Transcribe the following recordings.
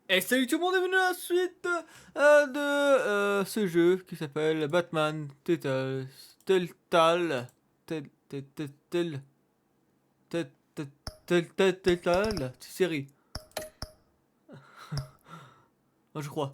Et salut tout le monde et bienvenue à la suite de ce jeu qui s'appelle Batman Telltale. Telltale, série. Je crois.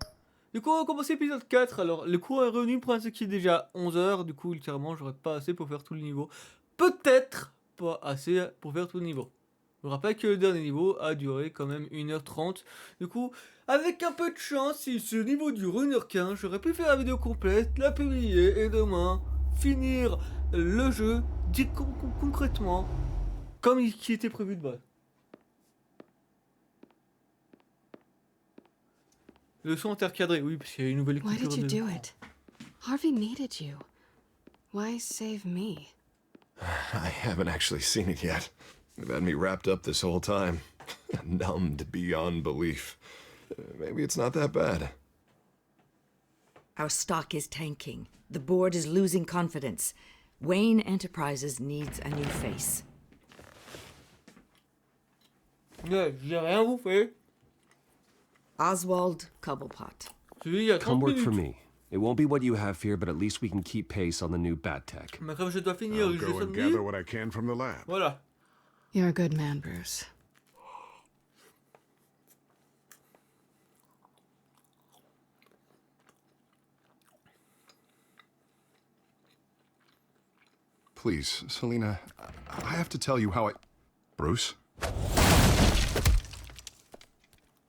Du coup, on va commencer l'épisode 4. Alors, le cours est revenu pour ce qui est déjà 11 h. Du coup, littéralement, j'aurais pas assez pour faire tout le niveau. Peut-être pas assez pour faire tout le niveau. Je vous rappelle que le dernier niveau a duré quand même 1h30. Du coup, avec un peu de chance, si ce niveau dure 1h15, j'aurais pu faire la vidéo complète, la publier et demain finir le jeu concrètement comme qui était prévu de base. Le son intercadré, oui, parce qu'il y a une nouvelle Why coupure did you de... do it? Harvey needed you. Why save me? I haven't actually seen it yet. They've had me wrapped up this whole time. Numbed beyond belief. Maybe it's not that bad. Our stock is tanking. The board is losing confidence. Wayne Enterprises needs a new face. Ouais, j'ai rien bouffé. Oswald Cobblepot. Celui il y a 30 Come work minutes. for me. It won't be what you have here, but at least we can keep pace on the new bat tech. Mais comme je dois finir I'll le jeu go and samedi, gather what I can from the lab. voilà. You're a good man, Bruce. Please, Selena, I have to tell you how I... Bruce?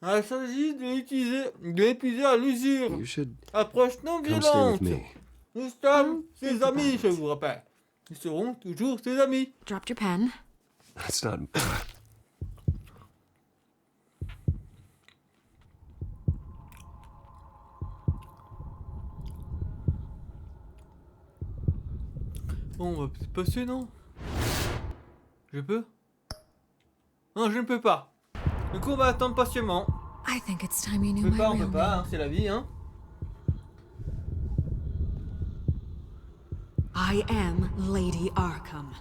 Il s'agit de l'épuiser à l'usure. You should Approche non come stay violente. with me. Nous sommes ses amis, je vous rappelle. Nous serons toujours ses amis. Dropped your pen. That's not. Bon, on va peut-être passer, non? Je peux? Non, je ne peux pas. Du coup, on va attendre patiemment. I think it's time you On knew peut my pas, on real peut pas, name. hein, c'est la vie, hein. I am Lady Arkham.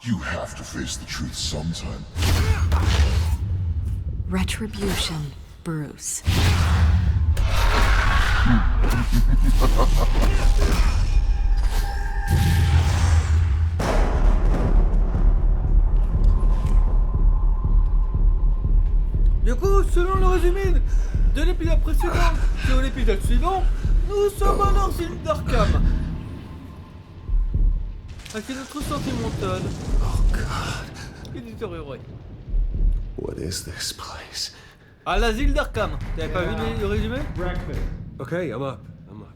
You have to face the truth sometime. Retribution, Bruce. Du coup, selon le résumé de l'épisode précédent sur l'épisode suivant, nous sommes en asile d'Arkham. Avec notre sentimental Oh God. et détérioré. What is this place? À l'asile d'Arkham. T'avais pas vu le résumé? Okay, I'm up. I'm up.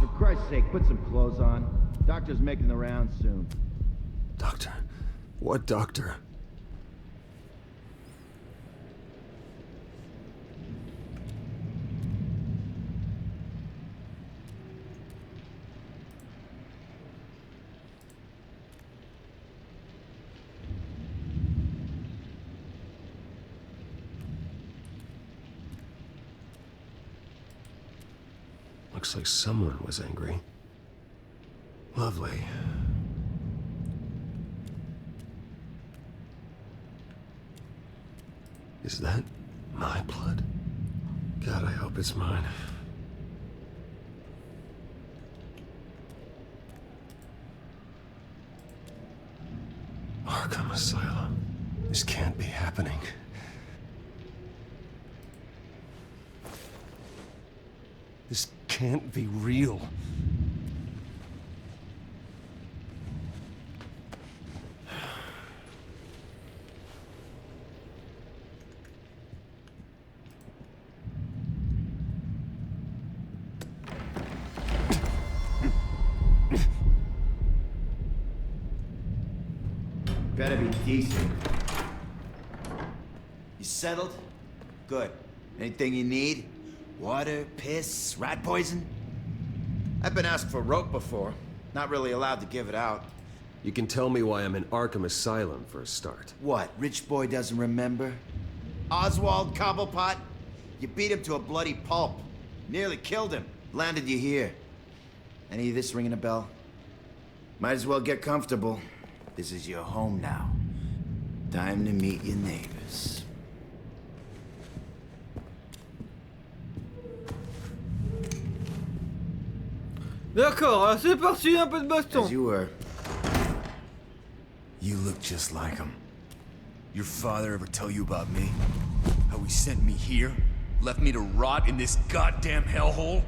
For Christ's sake, put some clothes on. Doctor's making the rounds soon. Doctor? What doctor? Looks like someone was angry. Lovely. Is that my blood? God, I hope it's mine. Arkham Asylum. This can't be happening. This can't be real. Better be decent. You settled? Good. Anything you need? Water, piss, rat poison? I've been asked for rope before. Not really allowed to give it out. You can tell me why I'm in Arkham Asylum for a start. What, rich boy doesn't remember? Oswald Cobblepot? You beat him to a bloody pulp. Nearly killed him. Landed you here. Any of this ringing a bell? Might as well get comfortable. This is your home now. Time to meet your neighbors. D'accord, alors c'est parti, un peu de baston. As you were. You look just like him. Your father ever tell you about me? How he sent me here? Left me to rot in this goddamn hellhole?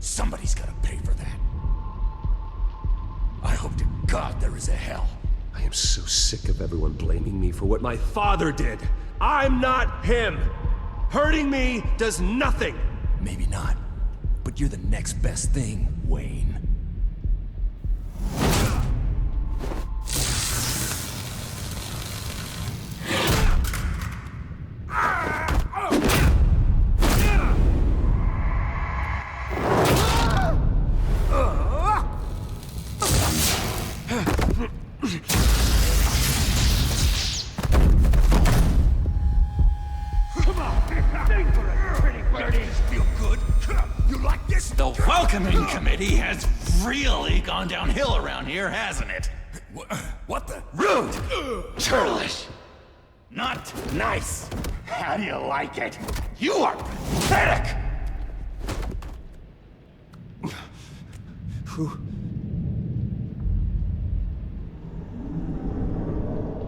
Somebody's gotta pay for that. I hope to God there is a hell. I am so sick of everyone blaming me for what my father did. I'm not him. Hurting me does nothing. Maybe not, but you're the next best thing, Wayne. The welcoming committee has really gone downhill around here, hasn't it? What the? Rude! Churlish! Not nice! How do you like it? You are pathetic!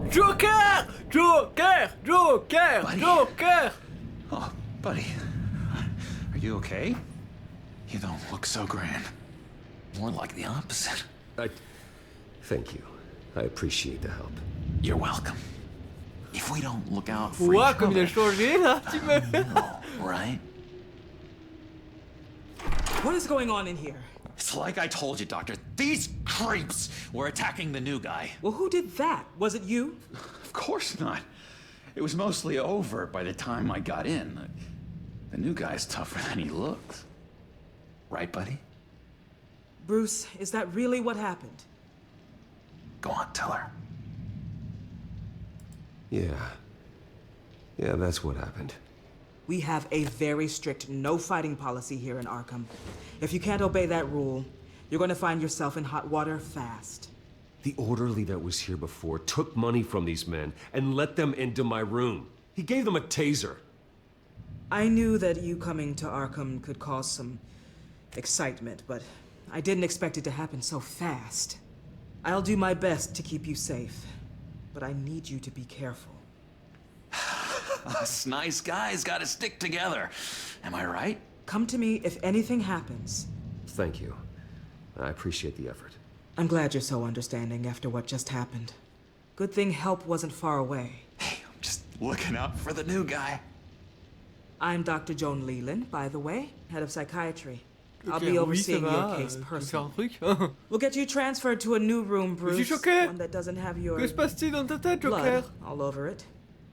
Joker! Joker! Joker! Buddy. Joker! Oh, buddy. Are you okay? You don't look so grand. More like the opposite. Thank you. I appreciate the help. You're welcome. If we don't look out for Ouah, each comme il a other, changé là, tu me... right? What is going on in here? It's like I told you, Doctor. These creeps were attacking the new guy. Well, who did that? Was it you? Of course not. It was mostly over by the time I got in. The new guy's tougher than he looks. Right, buddy? Bruce, is that really what happened? Go on, tell her. Yeah, that's what happened. We have a very strict no fighting policy here in Arkham. If you can't obey that rule, you're going to find yourself in hot water fast. The orderly that was here before took money from these men and let them into my room. He gave them a taser. I knew that you coming to Arkham could cause some excitement, but I didn't expect it to happen so fast. I'll do my best to keep you safe, but I need you to be careful. Us nice guys gotta stick together. Am I right? Come to me if anything happens. Thank you. I appreciate the effort. I'm glad you're so understanding after what just happened. Good thing help wasn't far away. Hey, I'm just looking out for the new guy. I'm Dr. Joan Leland, by the way, head of psychiatry. I'll Ok, be oui, ça overseeing va, your case tu peux faire personally. un truc. We'll get you transferred to a new room, Je suis Bruce. choqué. One that doesn't have your Que se passe-t-il dans ta tête, Joker? blood all over it.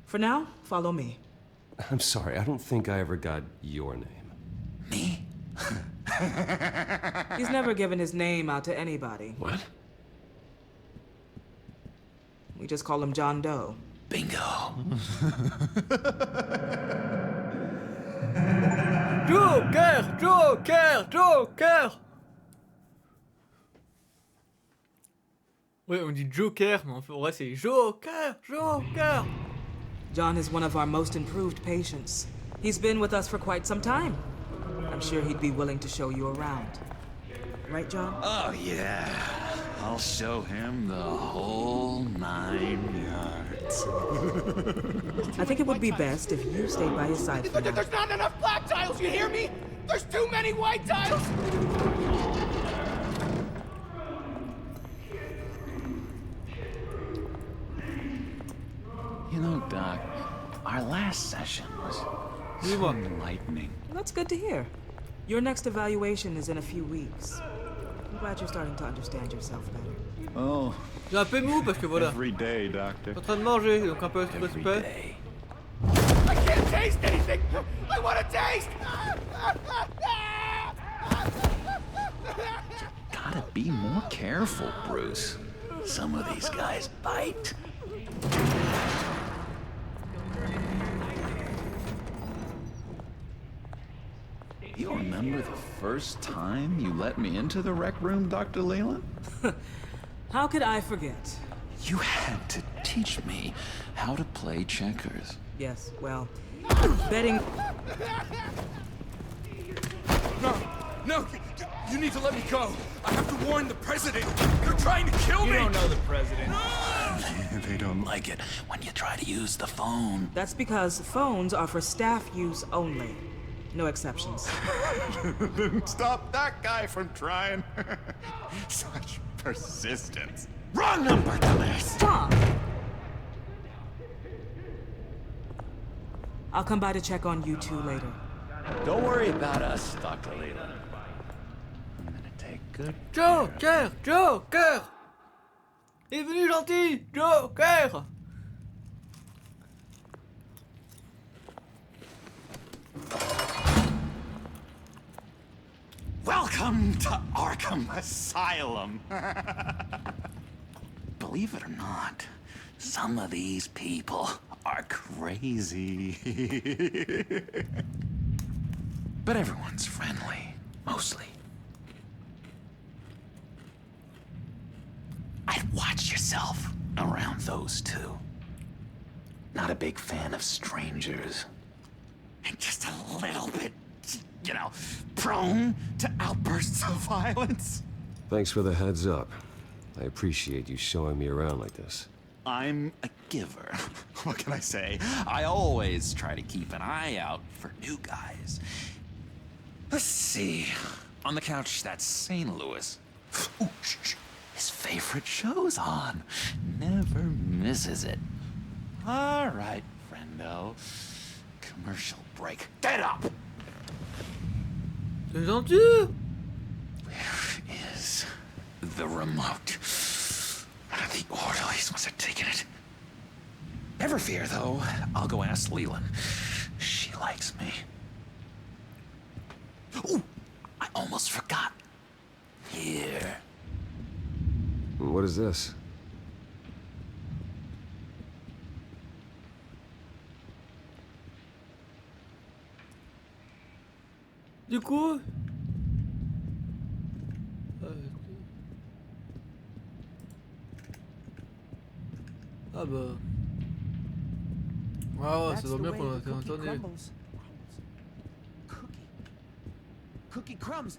For now, follow me. I'm sorry, I don't think I ever got your name. Me? He's never given his name out to anybody. What? We just call him John Doe. Bingo. Joker! Joker! Joker! Ouais, on dit Joker, mais en vrai c'est Joker! Joker! John is one of our most improved patients. He's been with us for quite some time. I'm sure he'd be willing to show you around. Right, John? Oh, yeah. I'll show him the whole 9 yards. I think it would be best if you stayed by his side for now. There's not enough black tiles, you hear me? There's too many white tiles! You know, Doc, our last session was so enlightening. Well, that's good to hear. Your next evaluation is in a few weeks. I'm glad you're starting to understand yourself better. Oh. J'ai un peu mou parce que voilà. Every day, Doctor. Je suis en train de manger, donc un peu de respect. I can't taste anything! I want to taste! Be more careful, Bruce. Some of these guys bite. You remember the first time you let me into the rec room, Dr. Leland? How could I forget? You had to teach me how to play checkers. Yes, well, betting... No, you need to let me go. I have to warn the president. They're trying to kill me. You don't know the president. They don't like it when you try to use the phone. That's because phones are for staff use only. No exceptions. Stop that guy from trying. Such persistence. Wrong number, dumbass! Tom! I'll come by to check on you two later. Don't worry about us, Dr. Leland. I'm gonna take good Joker! Joker! Il est venu gentil! Joker! Welcome to Arkham Asylum. Believe it or not, some of these people are crazy. But everyone's friendly, mostly. I'd watch yourself around those two. Not a big fan of strangers. And just a little bit, you know, prone to outbursts of violence. Thanks for the heads up. I appreciate you showing me around like this. I'm a giver. What can I say? I always try to keep an eye out for new guys. Let's see. On the couch, that's St. Louis. Ooh, shh. His favorite show's on. Never misses it. All right, friendo. Commercial break. Get up! C'est gentil! Where is the remote? One of the orderlies must have taken it. Never fear, though. I'll go ask Leland. She likes me. Ooh, I almost forgot. Here. What is this? Du coup... Ah bah... Ah, ça doit bien qu'on a été entendu. Cookie crumbs.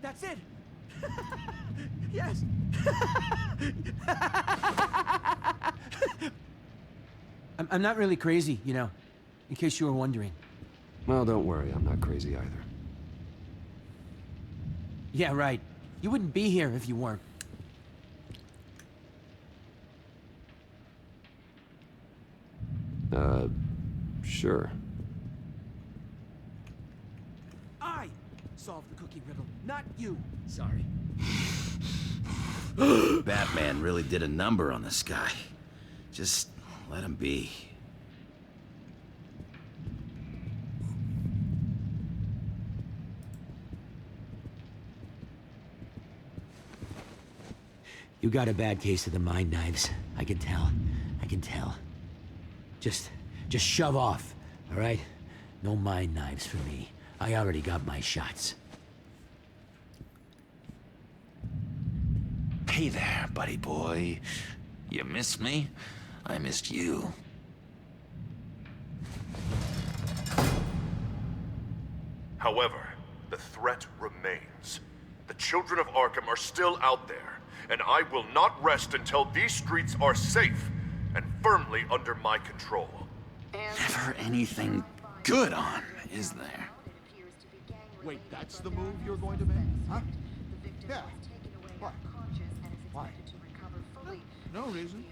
That's it. Yes. I'm not really crazy, you know, in case you were wondering. Well, don't worry, I'm not crazy either. Yeah, right. You wouldn't be here if you weren't. Sure. I solved the cookie riddle, not you. Sorry. Batman really did a number on this guy. Just let him be. You got a bad case of the mind knives. I can tell. I can tell. Just shove off, all right? No mind knives for me. I already got my shots. Hey there, buddy boy. You missed me? I missed you. However, the threat remains. The children of Arkham are still out there, and I will not rest until these streets are safe and firmly under my control. Never anything good on, is there? Wait, that's the move you're going to make? Huh? Yeah. What? Why? No reason.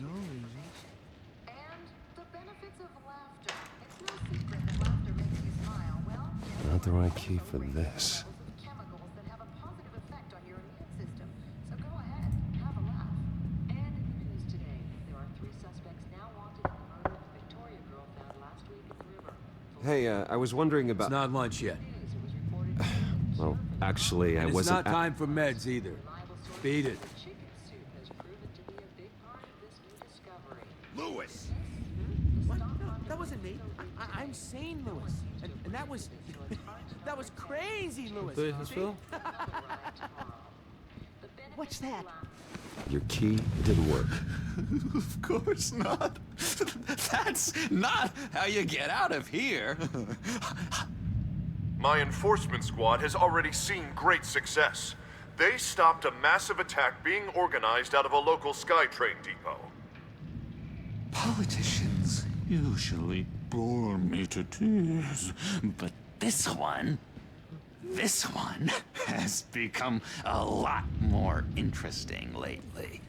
No reason. Not the right key for this. Hey, I was wondering about... It's not lunch yet. Well, actually... Actually, I And it's wasn't. not time for meds either. Beat it. Lewis! What? No, that wasn't me. I'm sane, Lewis. And that was... that was crazy, Lewis. Oui, c'est sûr. What's that? Your key didn't work. Of course not. That's not how you get out of here. My enforcement squad has already seen great success. They stopped a massive attack being organized out of a local SkyTrain depot. Politicians usually bore me to tears, but this one has become a lot more interesting lately.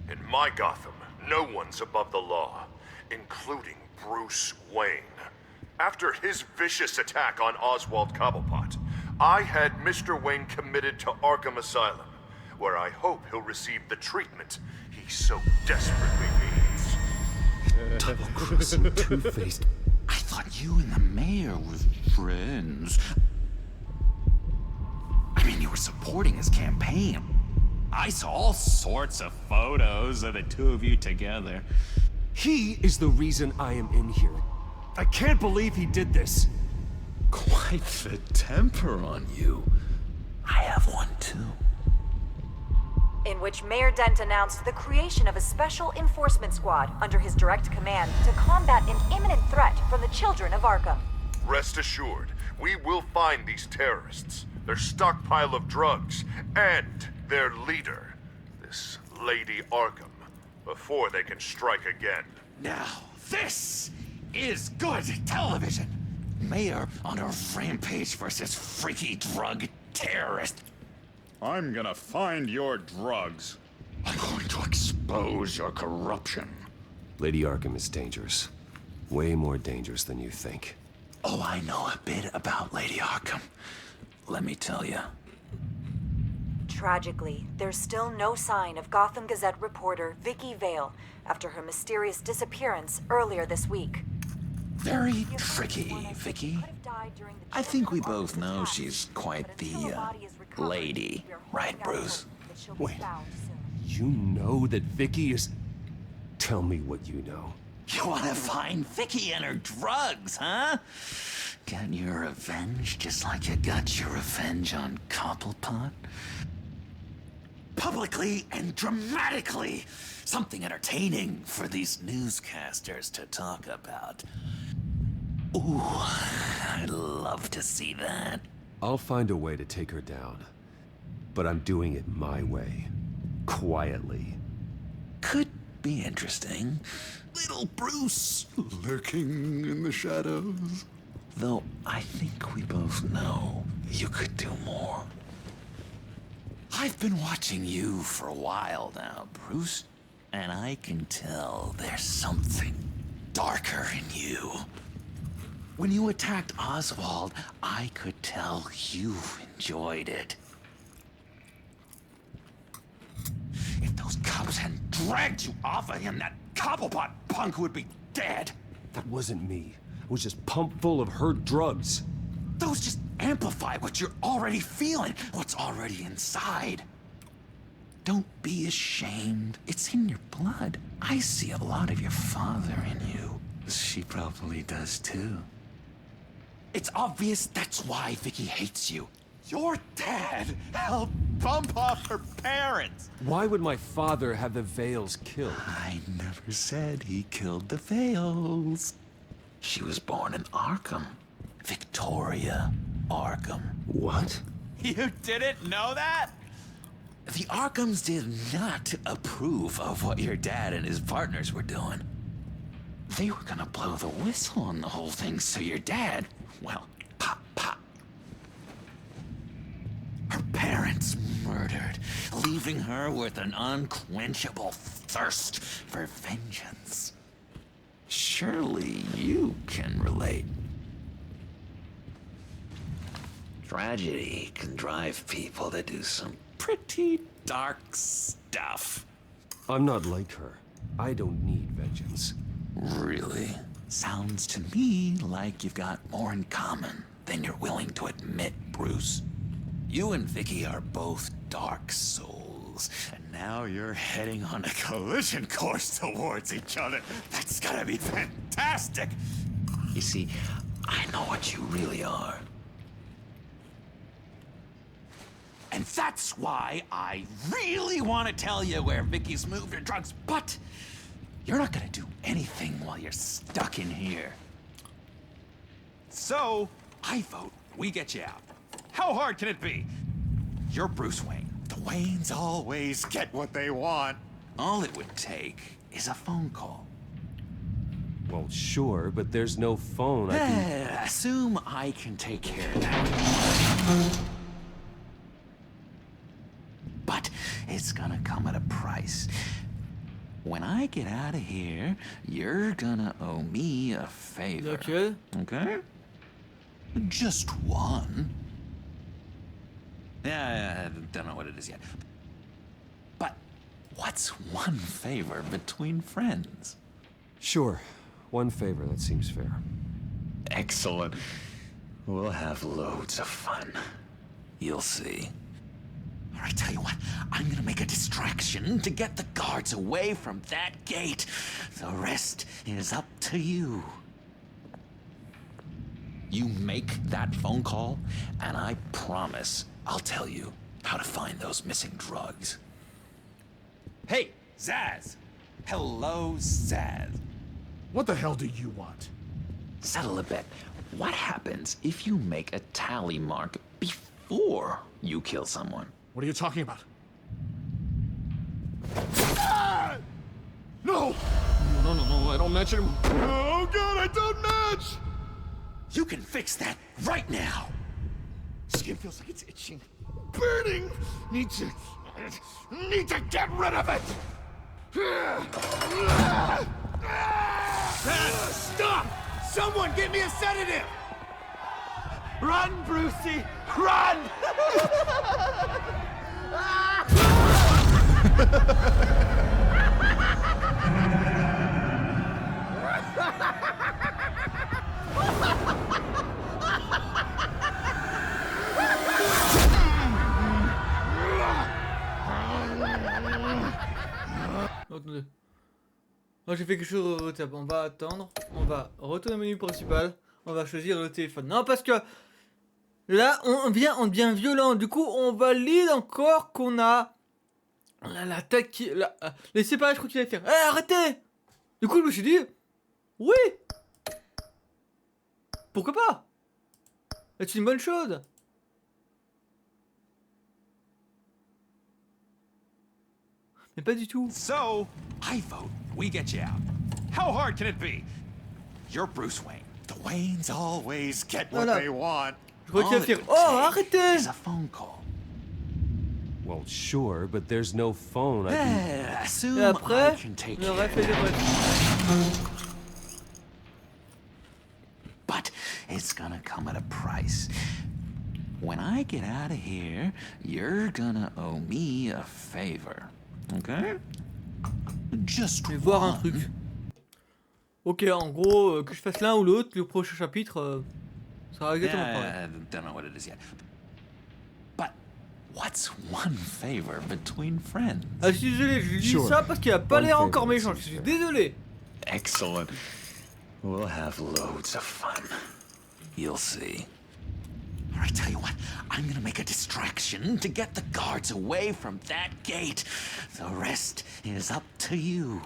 In my Gotham, no one's above the law, including Bruce Wayne. After his vicious attack on Oswald Cobblepot, I had Mr. Wayne committed to Arkham Asylum, where I hope he'll receive the treatment he so desperately needs. Double-crossing, two-faced. I thought you and the mayor were friends. I mean, you were supporting his campaign. I saw all sorts of photos of the two of you together. He is the reason I am in here. I can't believe he did this. Quite the temper on you. I have one too. In which Mayor Dent announced the creation of a special enforcement squad under his direct command to combat an imminent threat from the children of Arkham. Rest assured, we will find these terrorists, their stockpile of drugs, and their leader, this Lady Arkham, before they can strike again. Now, this is good television. Mayor on a rampage versus freaky drug terrorist. I'm gonna find your drugs. I'm going to expose your corruption. Lady Arkham is dangerous. Way more dangerous than you think. Oh, I know a bit about Lady Arkham. Let me tell you. Tragically, there's still no sign of Gotham Gazette reporter Vicky Vale after her mysterious disappearance earlier this week. Very tricky, Vicky. I think we both know she's quite the, lady. Right, Bruce? Wait. You know that Vicky is... Tell me what you know. You want to find Vicky and her drugs, huh? Get your revenge just like you got your revenge on Cobblepot? Publicly and dramatically. Something entertaining for these newscasters to talk about. Ooh, I'd love to see that. I'll find a way to take her down. But I'm doing it my way. Quietly. Could be interesting. Little Bruce lurking in the shadows. Though I think we both know you could do more. I've been watching you for a while now, Bruce, and I can tell there's something darker in you. When you attacked Oswald, I could tell you enjoyed it. If those cops hadn't dragged you off of him, that Cobblepot punk would be dead. That wasn't me. It was just pumped full of her drugs. Those just amplify what you're already feeling, what's already inside. Don't be ashamed. It's in your blood. I see a lot of your father in you. She probably does too. It's obvious that's why Vicky hates you. Your dad helped bump off her parents. Why would my father have the Vales killed? I never said he killed the Vales. She was born in Arkham. Victoria Arkham. What? You didn't know that? The Arkhams did not approve of what your dad and his partners were doing. They were gonna blow the whistle on the whole thing, so your dad, well, pop, pop. Her parents murdered, leaving her with an unquenchable thirst for vengeance. Surely you can relate. Tragedy can drive people to do some pretty dark stuff. I'm not like her. I don't need vengeance. Really? Sounds to me like you've got more in common than you're willing to admit, Bruce. You and Vicky are both dark souls, and now you're heading on a collision course towards each other. That's gotta be fantastic! You see, I know what you really are. And that's why I really want to tell you where Vicky's moved her drugs, but you're not gonna do anything while you're stuck in here. So, I vote we get you out. How hard can it be? You're Bruce Wayne. The Waynes always get what they want. All it would take is a phone call. Well, sure, but there's no phone. I can... Assume I can take care of that. But it's gonna come at a price. When I get out of here, you're gonna owe me a favor. Okay. Okay? Just one. Yeah, I don't know what it is yet. But what's one favor between friends? Sure. One favor, that seems fair. Excellent. We'll have loads of fun. You'll see. All right, tell you what, I'm gonna make a distraction to get the guards away from that gate. The rest is up to you. You make that phone call, and I promise I'll tell you how to find those missing drugs. Hey, Zaz! Hello, Zaz. What the hell do you want? Settle a bet. What happens if you make a tally mark before you kill someone? What are you talking about? Ah! No! No, I don't match him. Oh god, I don't match! You can fix that right now! Skin feels like it's itching. Burning! Need to get rid of it! Stop! Someone get me a sedative! Run, Brucey! Run! Attendez. Moi j'ai fait quelque chose au tab. On va attendre. On va retourner au menu principal. On va choisir le téléphone. Non, parce que là, on devient violent. Du coup, on valide encore qu'on a la tête qui... Laissez pas, je crois qu'il allait faire. Eh, arrêtez! Du coup, je me suis dit... Oui! Pourquoi pas? C'est une bonne chose. Mais pas du tout. So, I vote we get you out. How hard can it be? You're Bruce Wayne. The Waynes always get what they want. Je crois qu'il va faire. Oh, arrêtez! It's a phone call. Well, sure, but there's no phone. I can... Assume Et après, I can take le care ref of est that. But it's gonna come at a price. When I get out of here, you're gonna owe me a favor. Okay? Just Je vais voir un one. truc. Ok, en gros, que je fasse l'un ou l'autre, le prochain chapitre sera exactement pareil. I don't know what it is yet. But what's one favor between friends? Ah, je suis désolé, je lui dis ça parce qu'il a pas l'air encore méchant. Je suis désolé. Excellent. We'll have loads of fun. You'll see. All right, tell you what, I'm gonna make a distraction to get the guards away from that gate. The rest is up to you.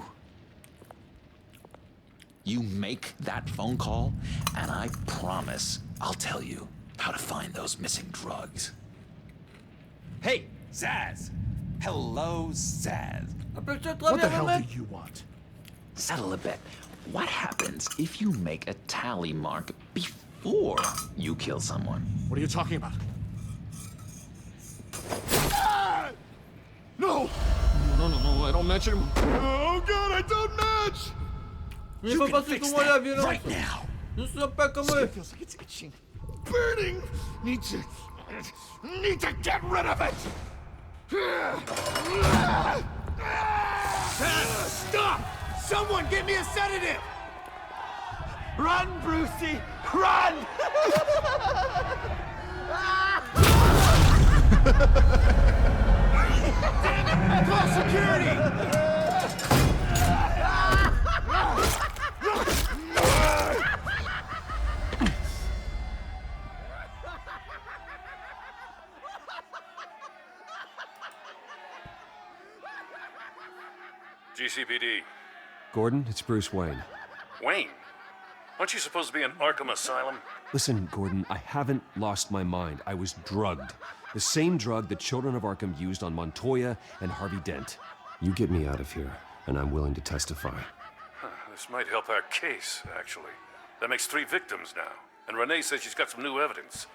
You make that phone call, and I promise I'll tell you how to find those missing drugs. Hey, Zaz! Hello, Zaz. What the hell do you want? Settle a bet. What happens if you make a tally mark before you kill someone? What are you talking about? Ah! No! No, I don't match him. Oh god, I don't match! Il faut passer pour moi la violence. Right now. Ne sois pas comme Skin eux. feels like it's itching. Burning! Need to get rid of it! Stop! Someone get me a sedative! Run, Brucey! Run! Damn it! Call security! GCPD. Gordon, it's Bruce Wayne. Wayne? Aren't you supposed to be in Arkham Asylum? Listen, Gordon, I haven't lost my mind. I was drugged. The same drug the children of Arkham used on Montoya and Harvey Dent. You get me out of here, and I'm willing to testify. This might help our case, actually. That makes 3 victims now. And Renee says she's got some new evidence.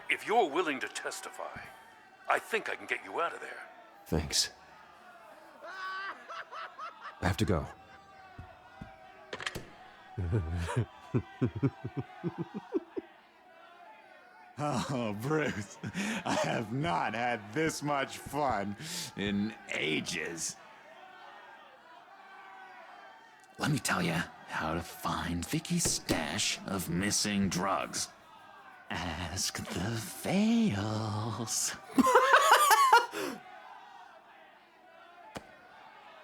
If you're willing to testify, I think I can get you out of there. Thanks. I have to go. Oh, Bruce, I have not had this much fun in ages. Let me tell you how to find Vicky's stash of missing drugs. Ask the Vales.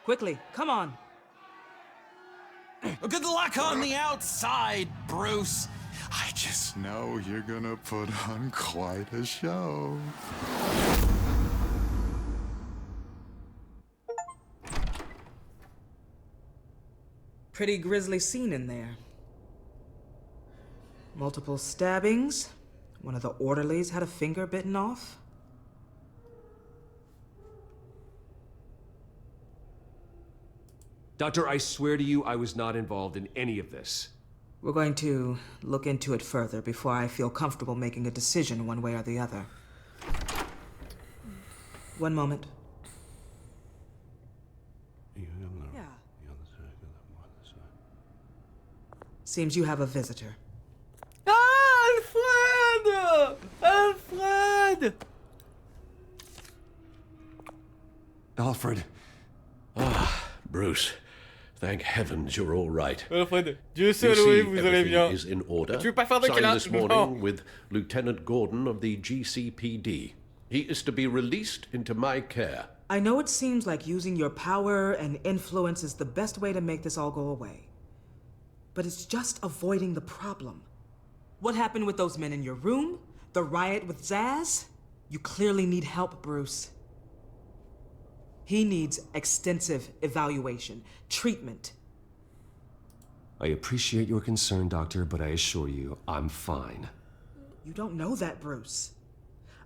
Quickly, come on. Good luck on the outside, Bruce. I just know you're gonna put on quite a show. Pretty grisly scene in there. Multiple stabbings. One of the orderlies had a finger bitten off. Doctor, I swear to you, I was not involved in any of this. We're going to look into it further before I feel comfortable making a decision one way or the other. One moment. Yeah. Seems you have a visitor. Alfred! Alfred! Alfred. Ah, Bruce. Thank heavens you're all right. Alfred, Dieu You seul, see, oui, vous allez everything bien. is in order. Tu veux pas faire de Signed câlin? this morning Non. with Lieutenant Gordon of the GCPD. He is to be released into my care. I know it seems like using your power and influence is the best way to make this all go away. But it's just avoiding the problem. What happened with those men in your room? The riot with Zaz? You clearly need help, Bruce. He needs extensive evaluation, treatment. I appreciate your concern, Doctor, but I assure you, I'm fine. You don't know that, Bruce.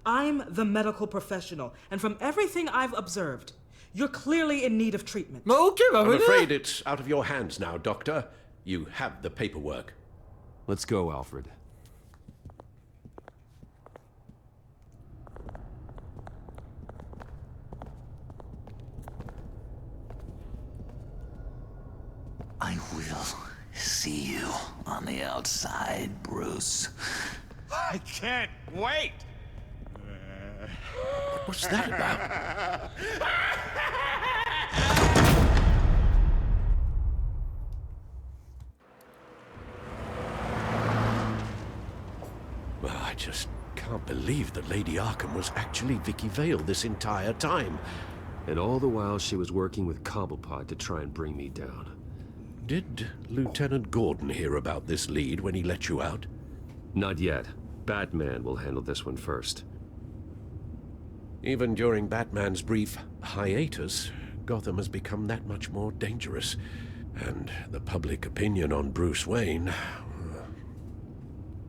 I'm the medical professional, and from everything I've observed, you're clearly in need of treatment. I'm afraid it's out of your hands now, Doctor. You have the paperwork. Let's go, Alfred. I will see you on the outside, Bruce. I can't wait! What's that about? Well, I just can't believe that Lady Arkham was actually Vicky Vale this entire time. And all the while she was working with Cobblepot to try and bring me down. Did Lieutenant Gordon hear about this lead when he let you out? Not yet. Batman will handle this one first. Even during Batman's brief hiatus, Gotham has become that much more dangerous. And the public opinion on Bruce Wayne...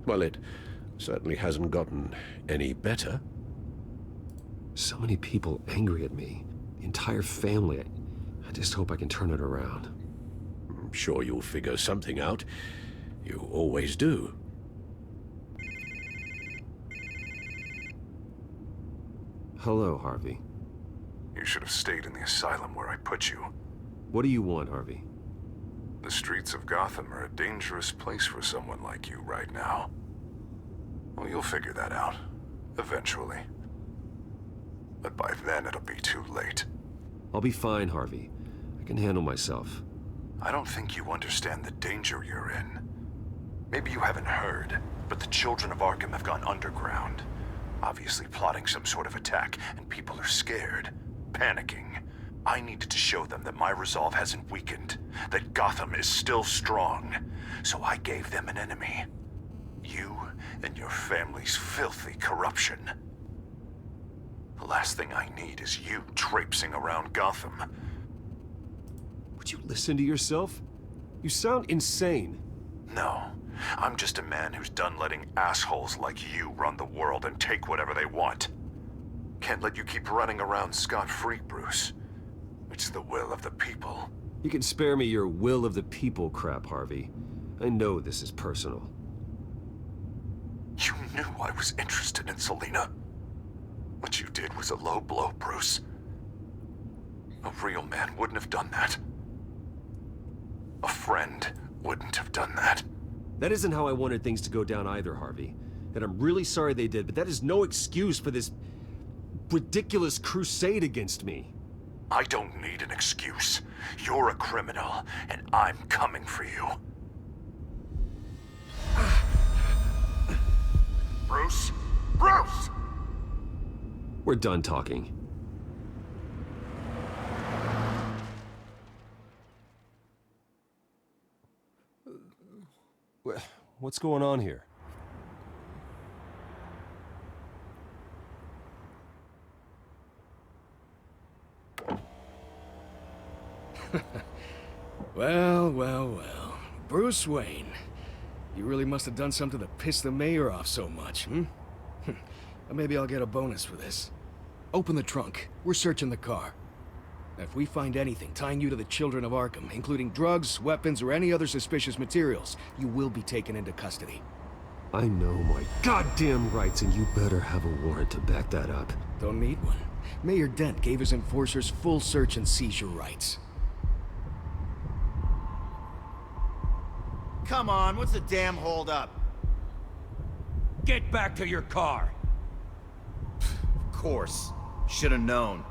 well, it certainly hasn't gotten any better. So many people angry at me. The entire family. I just hope I can turn it around. I'm sure you'll figure something out. You always do. Hello, Harvey. You should have stayed in the asylum where I put you. What do you want, Harvey? The streets of Gotham are a dangerous place for someone like you right now. Well, you'll figure that out. Eventually. But by then, it'll be too late. I'll be fine, Harvey. I can handle myself. I don't think you understand the danger you're in. Maybe you haven't heard, but the children of Arkham have gone underground. obviously plotting some sort of attack, and people are scared, panicking. I needed to show them that my resolve hasn't weakened, that Gotham is still strong. So I gave them an enemy. You and your family's filthy corruption. The last thing I need is you traipsing around Gotham. Would you listen to yourself? You sound insane. No, I'm just a man who's done letting assholes like you run the world and take whatever they want. Can't let you keep running around scot-free, Bruce. It's the will of the people. You can spare me your will of the people crap, Harvey. I know this is personal. You knew I was interested in Selina. What you did was a low blow, Bruce. A real man wouldn't have done that. A friend wouldn't have done that. That isn't how I wanted things to go down either, Harvey. And I'm really sorry they did, but that is no excuse for this ridiculous crusade against me. I don't need an excuse. You're a criminal, and I'm coming for you. Bruce? Bruce! We're done talking. What's going on here? Well, well, well. Bruce Wayne. You really must have done something to piss the mayor off so much, hmm? Maybe I'll get a bonus for this. Open the trunk. We're searching the car. If we find anything tying you to the children of Arkham, including drugs, weapons, or any other suspicious materials, you will be taken into custody. I know my goddamn rights, and you better have a warrant to back that up. Don't need one. Mayor Dent gave his enforcers full search and seizure rights. Come on, what's the damn holdup? Get back to your car! Of course. Should've known.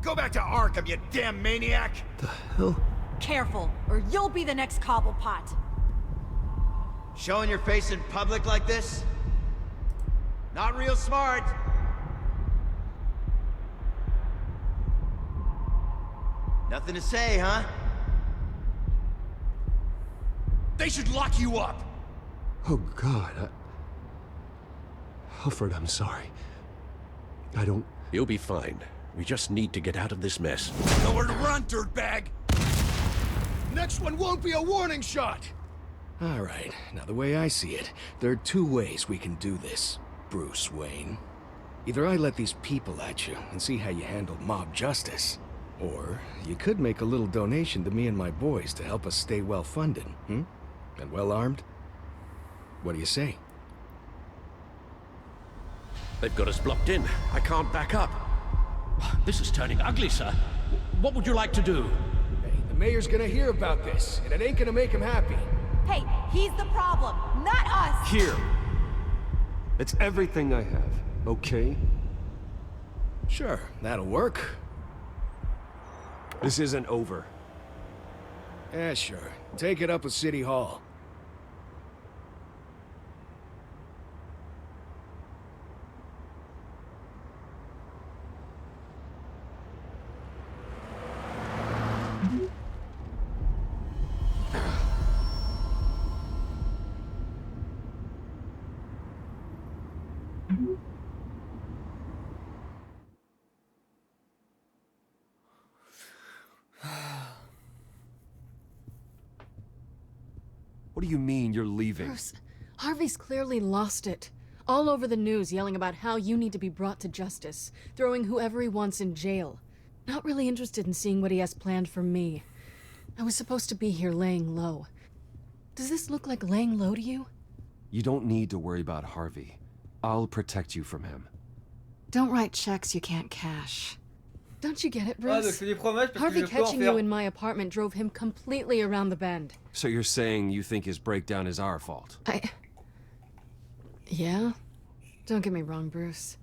Go back to Arkham, you damn maniac! The hell? Careful, or you'll be the next Cobblepot. Showing your face in public like this? Not real smart. Nothing to say, huh? They should lock you up! Oh, God. Alfred, I'm sorry. I don't... You'll be fine. We just need to get out of this mess. Nowhere to run, dirtbag! Next one won't be a warning shot! All right, now the way I see it, there are two ways we can do this, Bruce Wayne. Either I let these people at you and see how you handle mob justice, or you could make a little donation to me and my boys to help us stay well-funded, hmm? And well-armed? What do you say? They've got us blocked in. I can't back up. This is turning ugly, sir. What would you like to do? Hey, the mayor's gonna hear about this, and it ain't gonna make him happy. Hey, he's the problem, not us! Here! It's everything I have, okay? Sure, that'll work. This isn't over. Yeah, sure. Take it up with City Hall. What do you mean you're leaving? Bruce, Harvey's clearly lost it. All over the news yelling about how you need to be brought to justice, throwing whoever he wants in jail. Not really interested in seeing what he has planned for me. I was supposed to be here laying low. Does this look like laying low to you? You don't need to worry about Harvey. I'll protect you from him. Don't write checks you can't cash. Don't you get it, Ah, donc Bruce? c'est des promesses parce Harvey que je peux en catching faire. you in my apartment drove him completely around the bend. So you're saying you think his breakdown is our fault? Yeah? Don't get me wrong, Bruce.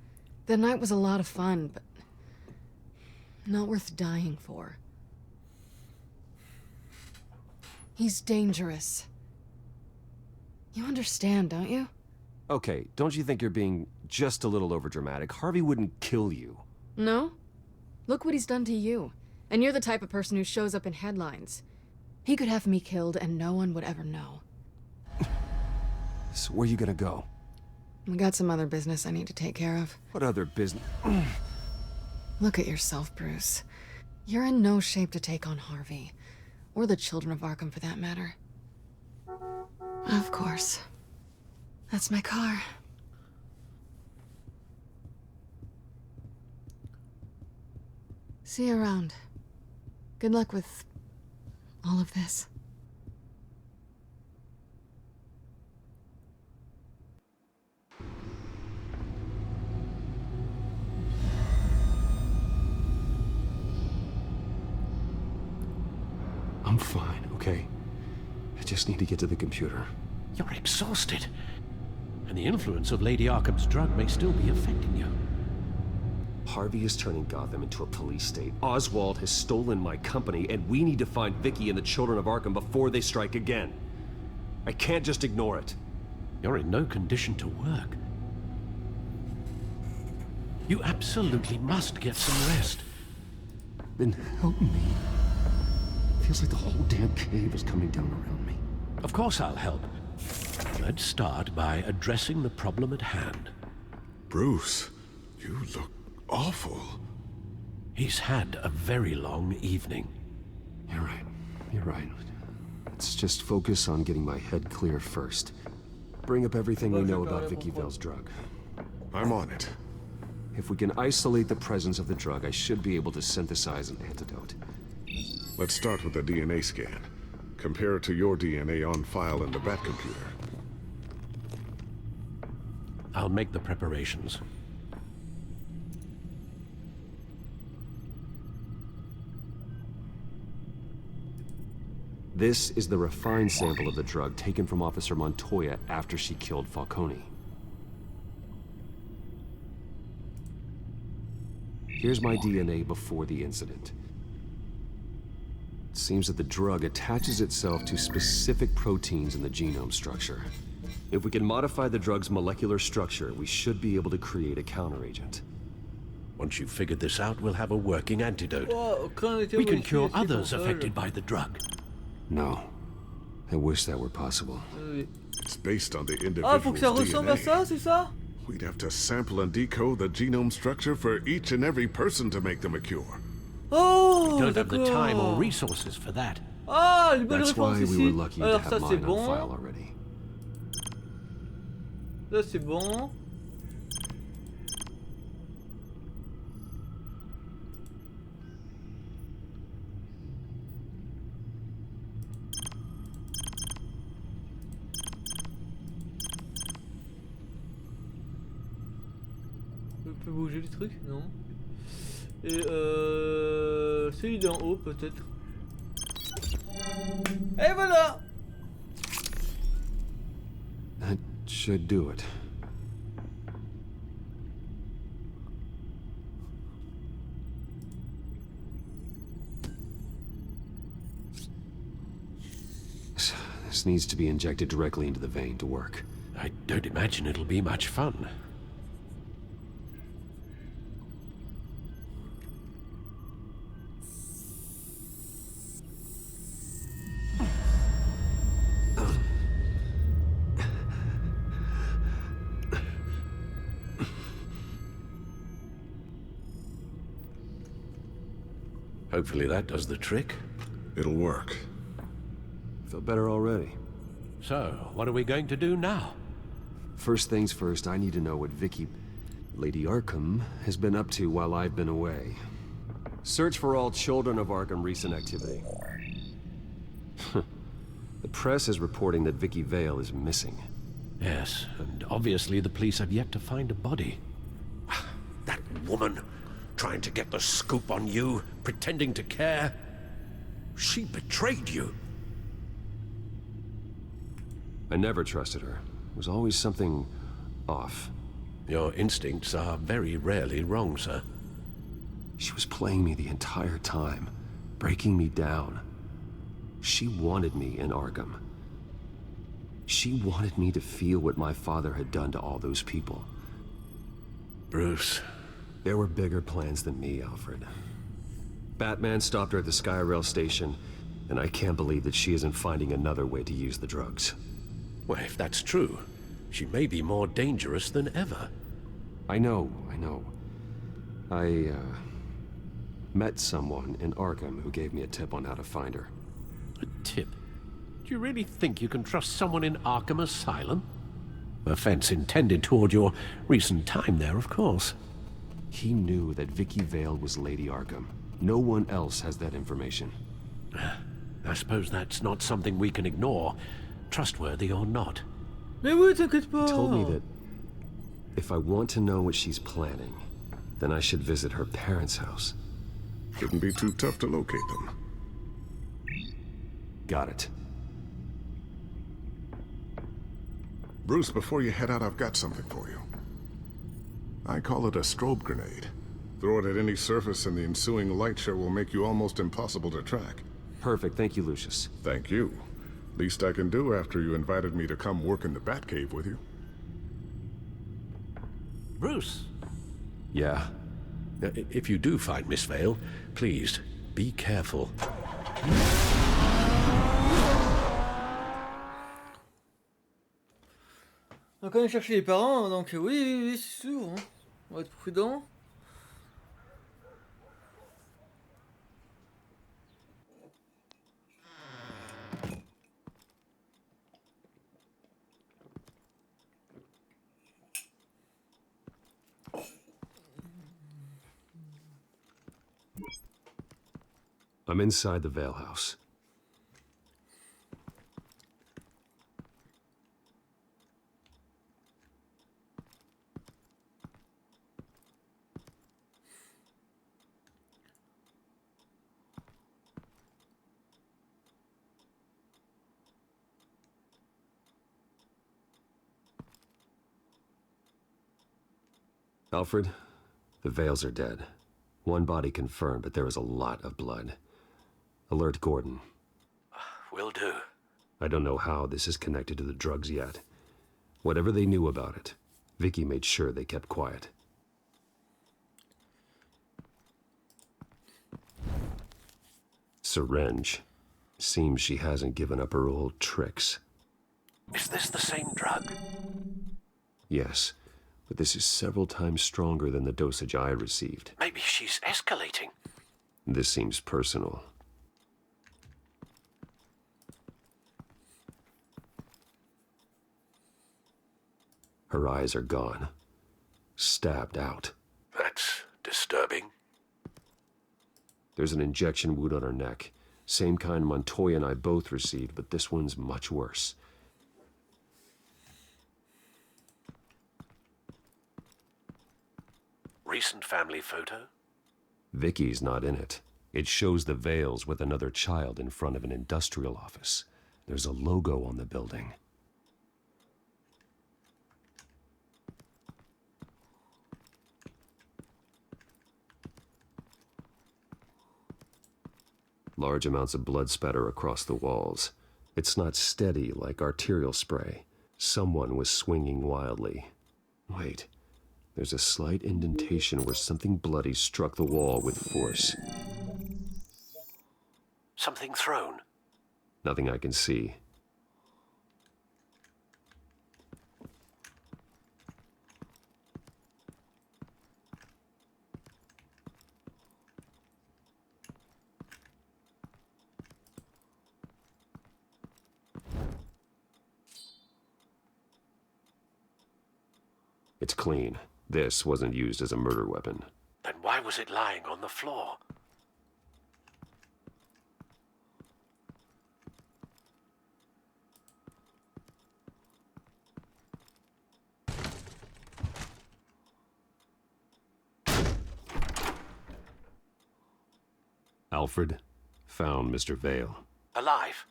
The night was a lot of fun, but not worth dying for. He's dangerous. You understand, don't you? Okay, don't you think you're being just a little overdramatic? Harvey wouldn't kill you. No? Look what he's done to you. And you're the type of person who shows up in headlines. He could have me killed and no one would ever know. So where you gonna go? I got some other business I need to take care of. What other business? Look at yourself, Bruce. You're in no shape to take on Harvey. Or the children of Arkham, for that matter. Of course. That's my car. See you around. Good luck with all of this. I'm fine, okay? I just need to get to the computer. You're exhausted. And the influence of Lady Arkham's drug may still be affecting you. Harvey is turning Gotham into a police state. Oswald has stolen my company, and we need to find Vicky and the children of Arkham before they strike again. I can't just ignore it. You're in no condition to work. You absolutely must get some rest. Then help me. Feels like the whole damn cave is coming down around me. Of course I'll help. Let's start by addressing the problem at hand. Bruce, you look awful. He's had a very long evening. You're right. You're right. Let's just focus on getting my head clear first. Bring up everything we know about Vicky Vale's drug. I'm on it. If we can isolate the presence of the drug, I should be able to synthesize an antidote. Let's start with a DNA scan. Compare it to your DNA on file in the Bat computer. I'll make the preparations. This is the refined sample of the drug taken from Officer Montoya after she killed Falcone. Here's my DNA before the incident. It seems that the drug attaches itself to specific proteins in the genome structure. If we can modify the drug's molecular structure, we should be able to create a counteragent. Once you've figured this out, we'll have a working antidote. Oh, We can cure others affected by the drug. No. I wish that were possible. It's based on the Ah, faut que ça individual's ressemble à DNA. ça, c'est ça? We'd have to sample and decode the genome structure for each and every person to make them a cure. Oh, Don't have the time or d'accord. resources for that. Ah, une bonne That's why réponse we were ici. lucky to Alors have ça c'est mine on file bon. already. Ça c'est bon. On peut bouger les trucs? Non. Et celui d'en haut peut-être. Et voilà! That should do it. This needs to be injected directly into the vein to work. I don't imagine it'll be much fun. Hopefully that does the trick. It'll work. Feel better already. So, what are we going to do now? First things first, I need to know what Vicky, Lady Arkham, has been up to while I've been away. Search for all children of Arkham recent activity. The press is reporting that Vicky Vale is missing. Yes, and obviously the police have yet to find a body. That woman, trying to get the scoop on you, pretending to care. She betrayed you. I never trusted her. There was always something off. Your instincts are very rarely wrong, sir. She was playing me the entire time, breaking me down. She wanted me in Arkham. She wanted me to feel what my father had done to all those people. Bruce. There were bigger plans than me, Alfred. Batman stopped her at the Skyrail station, and I can't believe that she isn't finding another way to use the drugs. Well, if that's true, she may be more dangerous than ever. I know. I met someone in Arkham who gave me a tip on how to find her. A tip? Do you really think you can trust someone in Arkham Asylum? Offense intended toward your recent time there, of course. He knew that Vicky Vale was Lady Arkham. No one else has that information. I suppose that's not something we can ignore, trustworthy or not. He told me that if I want to know what she's planning, then I should visit her parents' house. Shouldn't be too tough to locate them. Got it. Bruce, before you head out, I've got something for you. I call it a strobe grenade. Throw it at any surface and the ensuing light show will make you almost impossible to track. Perfect. Thank you, Lucius. Thank you. Least I can do after you invited me to come work in the Batcave with you. Bruce? Yeah? If you do find Miss Vale, please, be careful. On va quand même chercher les parents, donc oui, c'est sûr. Hein. On va être prudent. I'm inside the Vale house. Alfred, the Vales are dead. One body confirmed, but there is a lot of blood. Alert Gordon. Will do. I don't know how this is connected to the drugs yet. Whatever they knew about it, Vicky made sure they kept quiet. Syringe. Seems she hasn't given up her old tricks. Is this the same drug? Yes, but this is several times stronger than the dosage I received. Maybe she's escalating. This seems personal. Her eyes are gone. Stabbed out. That's disturbing. There's an injection wound on her neck. Same kind Montoya and I both received, but this one's much worse. Recent family photo? Vicky's not in it. It shows the Vales with another child in front of an industrial office. There's a logo on the building. Large amounts of blood spatter across the walls. It's not steady like arterial spray. Someone was swinging wildly. Wait, there's a slight indentation where something bloody struck the wall with force. Something thrown? Nothing I can see. It's clean. This wasn't used as a murder weapon. Then why was it lying on the floor? Alfred found Mr. Vale. Alive?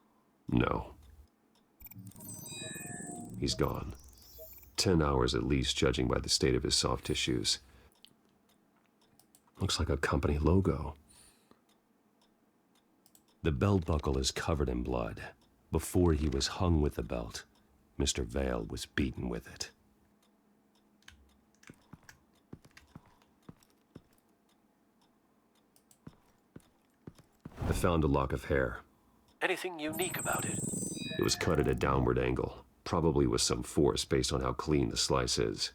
No. He's gone. 10 hours at least, judging by the state of his soft tissues. Looks like a company logo. The belt buckle is covered in blood. Before he was hung with the belt. Mr. Vale was beaten with it. I found a lock of hair. Anything unique about it? It was cut at a downward angle, probably with some force based on how clean the slice is.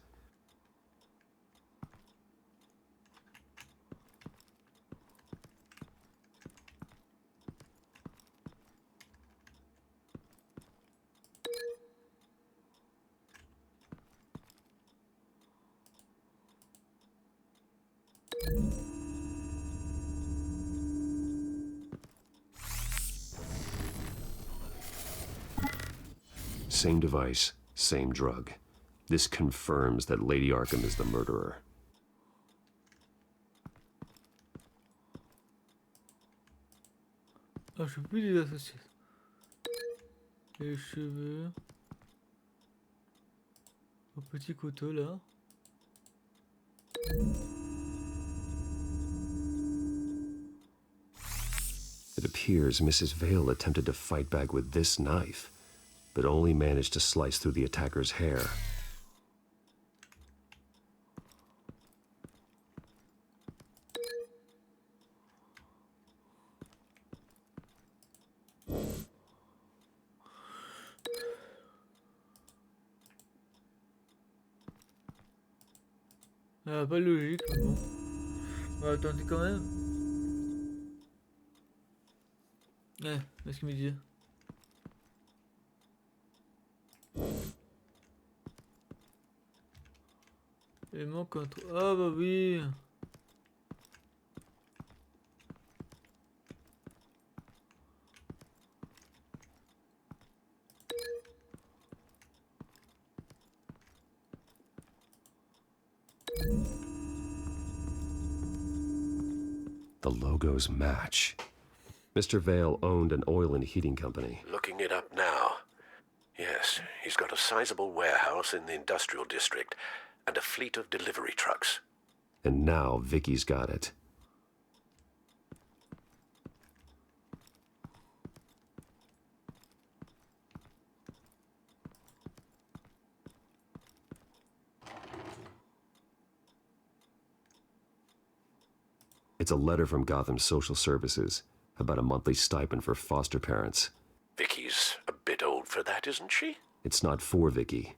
Same device, same drug. This confirms that Lady Arkham is the murderer. Ah, je peux plus les associer. Les cheveux. Au petit couteau là. It appears Mrs. Vale attempted to fight back with this knife, but only managed to slice through the attacker's hair. Ah, pas logique, mais bon. On va tenter quand même. Qu'est-ce qu'il me dit? Il manque un truc. Ah bah oui. The logos match. Mr. Vale owned an oil and heating company. Looking it up now. Yes, he's got a sizable warehouse in the industrial district and a fleet of delivery trucks. And now Vicky's got it. It's a letter from Gotham Social Services about a monthly stipend for foster parents. Vicky's a bit old for that, isn't she? It's not for Vicky.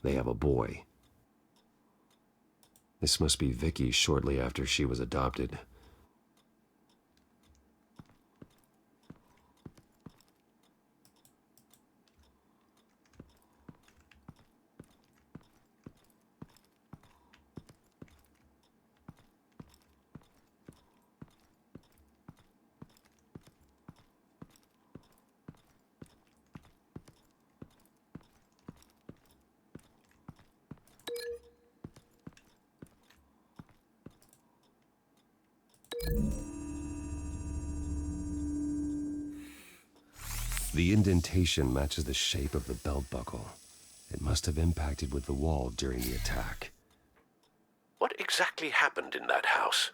They have a boy. This must be Vicky shortly after she was adopted. The indentation matches the shape of the belt buckle. It must have impacted with the wall during the attack. What exactly happened in that house?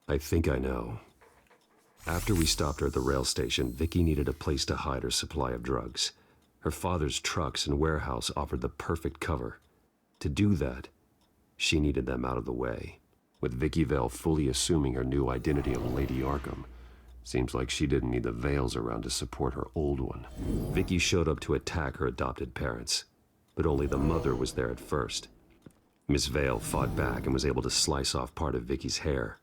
I think I know. After we stopped her at the rail station, Vicky needed a place to hide her supply of drugs. Her father's trucks and warehouse offered the perfect cover. To do that, she needed them out of the way. With Vicky Vale fully assuming her new identity of Lady Arkham, seems like she didn't need the Vales around to support her old one. Vicky showed up to attack her adopted parents, but only the mother was there at first. Miss Vale fought back and was able to slice off part of Vicky's hair.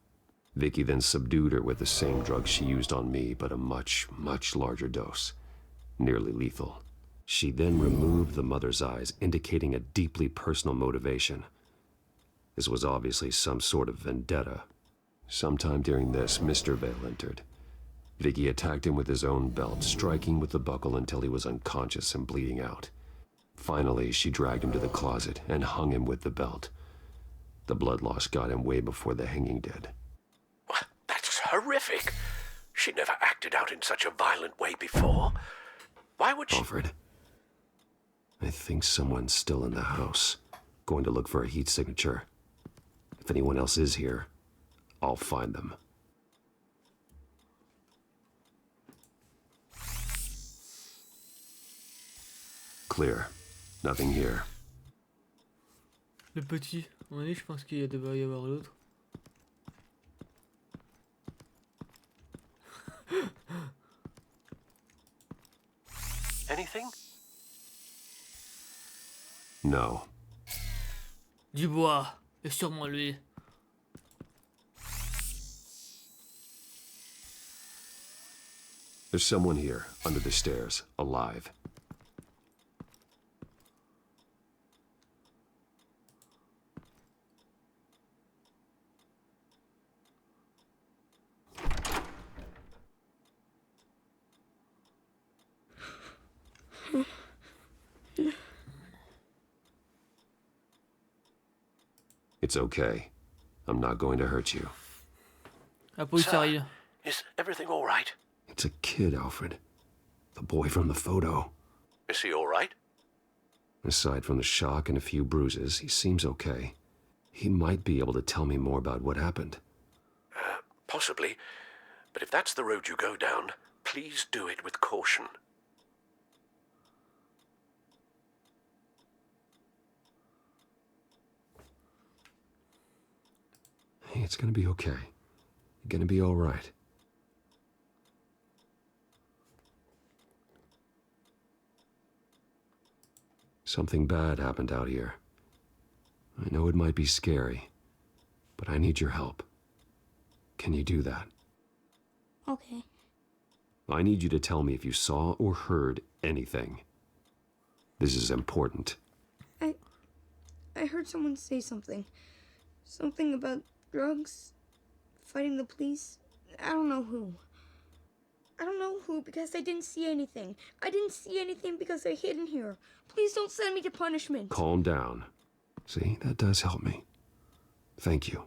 Vicky then subdued her with the same drug she used on me, but a much, much larger dose. Nearly lethal. She then removed the mother's eyes, indicating a deeply personal motivation. This was obviously some sort of vendetta. Sometime during this, Mr. Vale entered. Vicky attacked him with his own belt, striking with the buckle until he was unconscious and bleeding out. Finally, she dragged him to the closet and hung him with the belt. The blood loss got him way before the hanging did. That's horrific. She never acted out in such a violent way before. Why would she... Alfred, I think someone's still in the house. Going to look for a heat signature. If anyone else is here, I'll find them. Clear. Nothing here. Le petit. À un moment donné, je pense qu'il devrait y avoir l'autre. Anything? No. Du bois. Et sûrement lui. There's someone here, under the stairs, alive. It's okay. I'm not going to hurt you. La police arrive. Is everything all right? It's a kid, Alfred. The boy from the photo. Is he all right? Aside from the shock and a few bruises, he seems okay. He might be able to tell me more about what happened. Possibly. But if that's the road you go down, please do it with caution. Hey, it's gonna be okay. You're gonna be all right. Something bad happened out here. I know it might be scary, but I need your help. Can you do that? Okay. I need you to tell me if you saw or heard anything. This is important. I heard someone say something. Something about drugs, fighting the police. I don't know who. I don't know who because I didn't see anything. I didn't see anything because they're hidden here. Please don't send me to punishment. Calm down. See, that does help me. Thank you.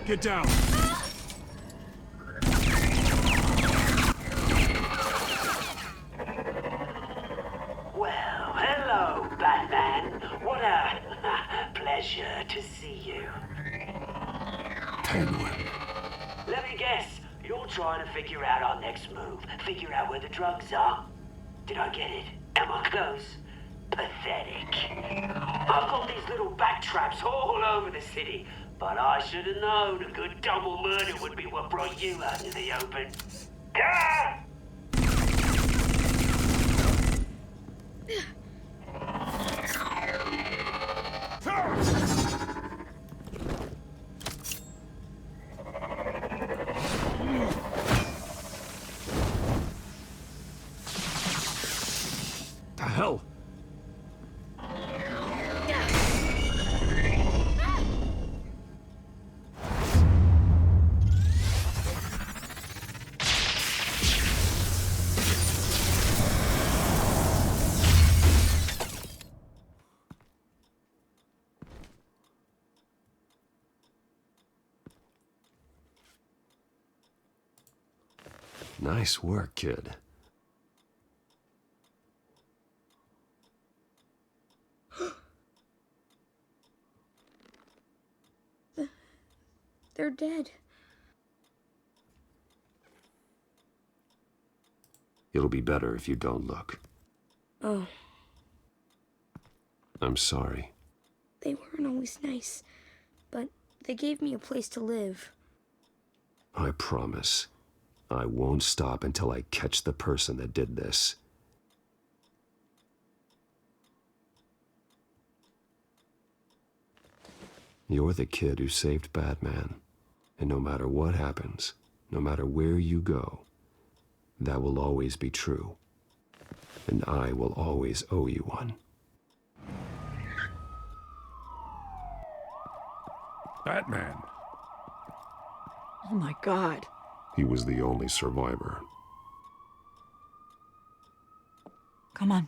Get down! Well, hello, Batman. What a pleasure to see you. Penguin. Let me guess, you're trying to figure out our next move. Figure out where the drugs are. Did I get it? Am I close? Pathetic. I've got these little bat traps all over the city, but I should have known a good double murder would be what brought you out into the open. Ah! The hell? Nice work, kid. They're dead. It'll be better if you don't look. Oh, I'm sorry. they weren't always nice, but they gave me a place to live. I promise. I won't stop until I catch the person that did this. You're the kid who saved Batman. And no matter what happens, no matter where you go, that will always be true. And I will always owe you one. Batman. Oh my god. He was the only survivor. Come on.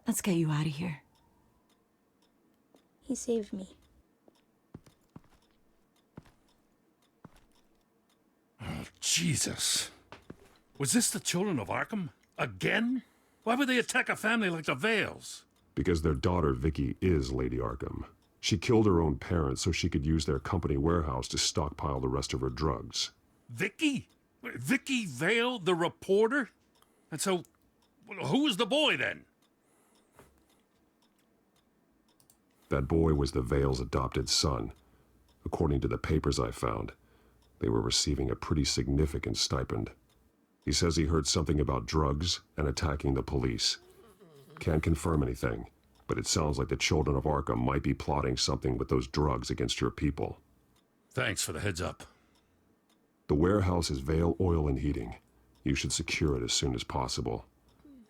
Let's get you out of here. He saved me. Oh, Jesus. Was this the children of Arkham? Again? Why would they attack a family like the Vales? Because their daughter, Vicky, is Lady Arkham. She killed her own parents so she could use their company warehouse to stockpile the rest of her drugs. Vicky? Vicky Vale, the reporter? And so, who was the boy then? That boy was the Vale's adopted son. According to the papers I found, they were receiving a pretty significant stipend. He says he heard something about drugs and attacking the police. Can't confirm anything, but it sounds like the Children of Arkham might be plotting something with those drugs against your people. Thanks for the heads up. The warehouse is Vale Oil and Heating. You should secure it as soon as possible.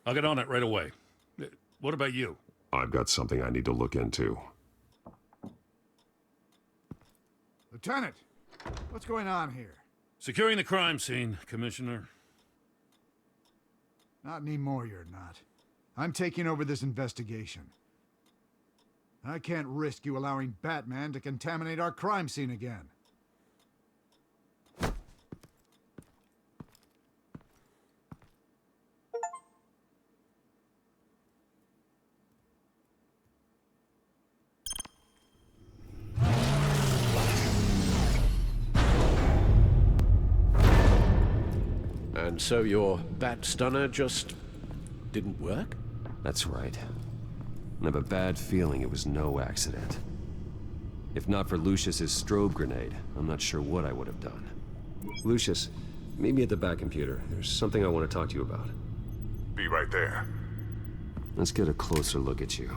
I'll get on it right away. What about you? I've got something I need to look into. Lieutenant, what's going on here? Securing the crime scene, Commissioner. Not anymore, you're not. I'm taking over this investigation. I can't risk you allowing Batman to contaminate our crime scene again. And so your bat stunner just didn't work? That's right. I have a bad feeling it was no accident. If not for Lucius's strobe grenade, I'm not sure what I would have done. Lucius, meet me at the back computer. There's something I want to talk to you about. Be right there. Let's get a closer look at you.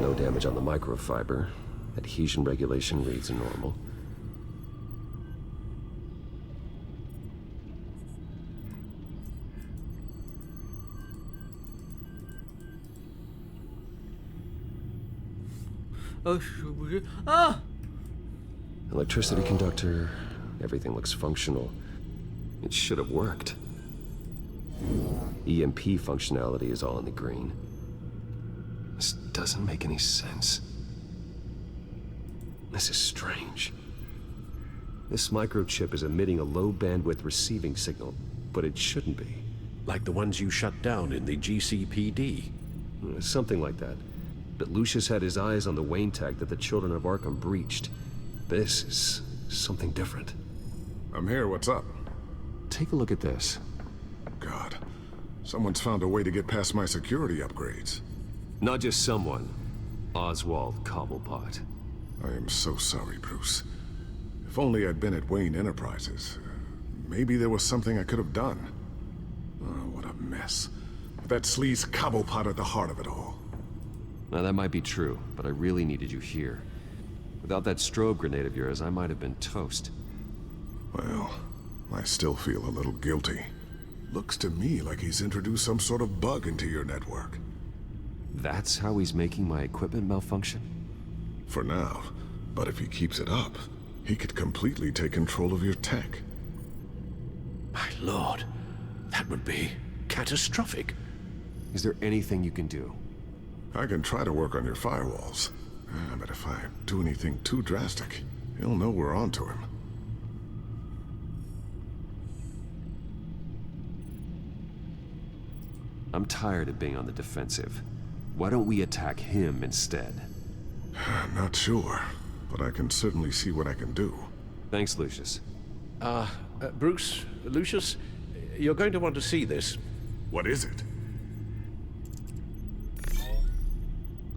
No damage on the microfiber. Adhesion regulation reads normal. Oh, je suis obligé. Ah! Electricity conductor. Everything looks functional. It should have worked. EMP functionality is all in the green. This doesn't make any sense. This is strange. This microchip is emitting a low-bandwidth receiving signal, but it shouldn't be. Like the ones you shut down in the GCPD? Something like that. But Lucius had his eyes on the Wayne tag that the Children of Arkham breached. This is something different. I'm here, what's up? Take a look at this. God, someone's found a way to get past my security upgrades. Not just someone. Oswald Cobblepot. I am so sorry, Bruce. If only I'd been at Wayne Enterprises. Maybe there was something I could have done. Oh, what a mess. With that sleaze Cobblepot at the heart of it all. Now that might be true, but I really needed you here. Without that strobe grenade of yours, I might have been toast. Well, I still feel a little guilty. Looks to me like he's introduced some sort of bug into your network. That's how he's making my equipment malfunction? For now. But if he keeps it up, he could completely take control of your tech. My lord, that would be catastrophic. Is there anything you can do? I can try to work on your firewalls. But if I do anything too drastic, he'll know we're onto him. I'm tired of being on the defensive. Why don't we attack him instead? Not sure, but I can certainly see what I can do. Thanks, Lucius. Bruce, Lucius, you're going to want to see this. What is it?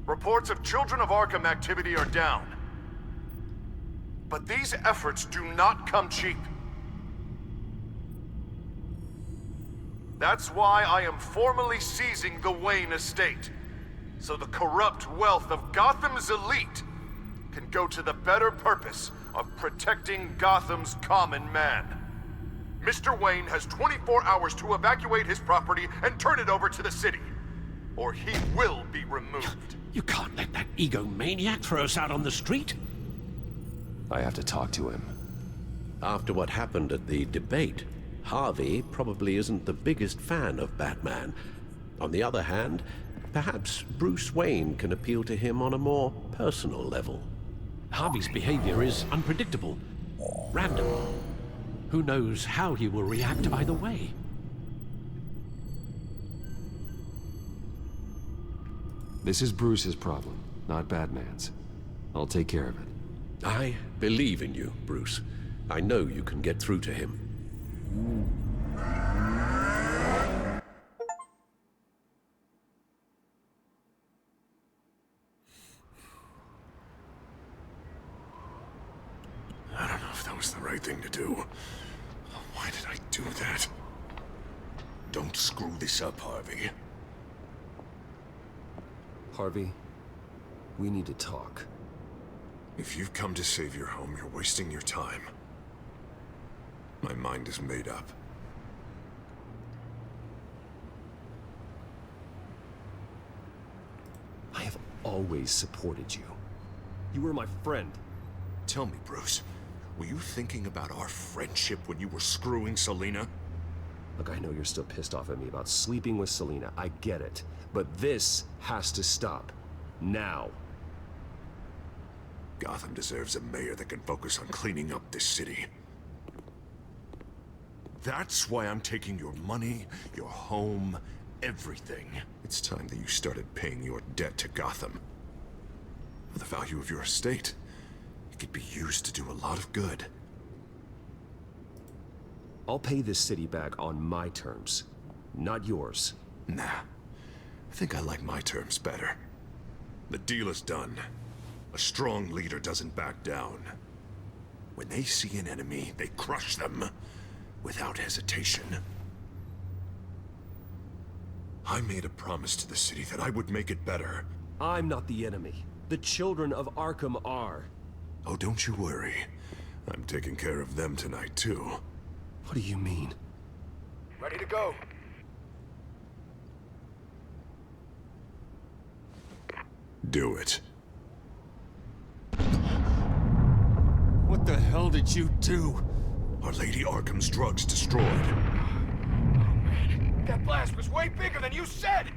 Reports of Children of Arkham activity are down. But these efforts do not come cheap. That's why I am formally seizing the Wayne estate, so the corrupt wealth of Gotham's elite can go to the better purpose of protecting Gotham's common man. Mr. Wayne has 24 hours to evacuate his property and turn it over to the city, or he will be removed. You can't let that egomaniac throw us out on the street. I have to talk to him. After what happened at the debate, Harvey probably isn't the biggest fan of Batman. On the other hand, perhaps Bruce Wayne can appeal to him on a more personal level. Harvey's behavior is unpredictable, random. Who knows how he will react either way? This is Bruce's problem, not Batman's. I'll take care of it. I believe in you, Bruce. I know you can get through to him. I don't know if that was the right thing to do. Why did I do that? Don't screw this up, Harvey. Harvey, we need to talk. If you've come to save your home, you're wasting your time. My mind is made up. I have always supported you. You were my friend. Tell me, Bruce, were you thinking about our friendship when you were screwing Selina? Look, I know you're still pissed off at me about sleeping with Selina. I get it. But this has to stop. Now. Gotham deserves a mayor that can focus on cleaning up this city. That's why I'm taking your money, your home, everything. It's time that you started paying your debt to Gotham. For the value of your estate, it could be used to do a lot of good. I'll pay this city back on my terms, not yours. Nah. I think I like my terms better. The deal is done. A strong leader doesn't back down. When they see an enemy, they crush them without hesitation. I made a promise to the city that I would make it better. I'm not the enemy. The children of Arkham are. Oh, don't you worry. I'm taking care of them tonight, too. What do you mean? Ready to go. Do it. What the hell did you do? Our Lady Arkham's drugs destroyed. That blast was way bigger than you said!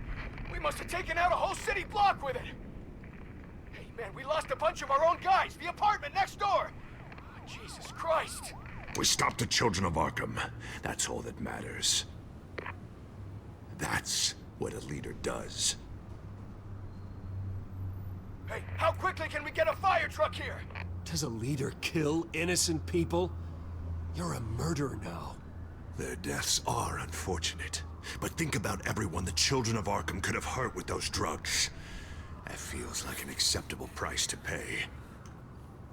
We must have taken out a whole city block with it! Hey man, we lost a bunch of our own guys! The apartment next door! Jesus Christ! We stopped the children of Arkham. That's all that matters. That's what a leader does. Hey, how quickly can we get a fire truck here? Does a leader kill innocent people? You're a murderer now. Their deaths are unfortunate. But think about everyone the children of Arkham could have hurt with those drugs. That feels like an acceptable price to pay.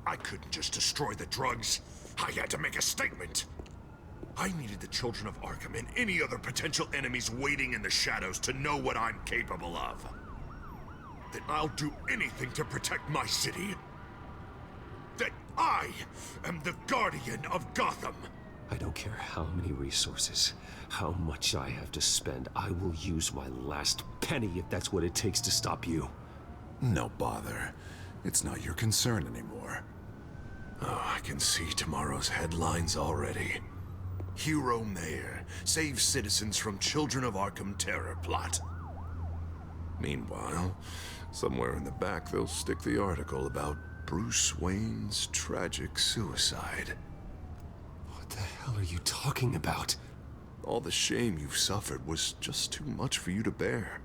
I couldn't just destroy the drugs. I had to make a statement. I needed the children of Arkham and any other potential enemies waiting in the shadows to know what I'm capable of. That I'll do anything to protect my city. That I am the guardian of Gotham. I don't care how many resources, how much I have to spend. I will use my last penny if that's what it takes to stop you. No bother. It's not your concern anymore. Oh, I can see tomorrow's headlines already. Hero Mayor saves citizens from Children of Arkham terror plot. Meanwhile, somewhere in the back they'll stick the article about Bruce Wayne's tragic suicide. What the hell are you talking about? All the shame you've suffered was just too much for you to bear.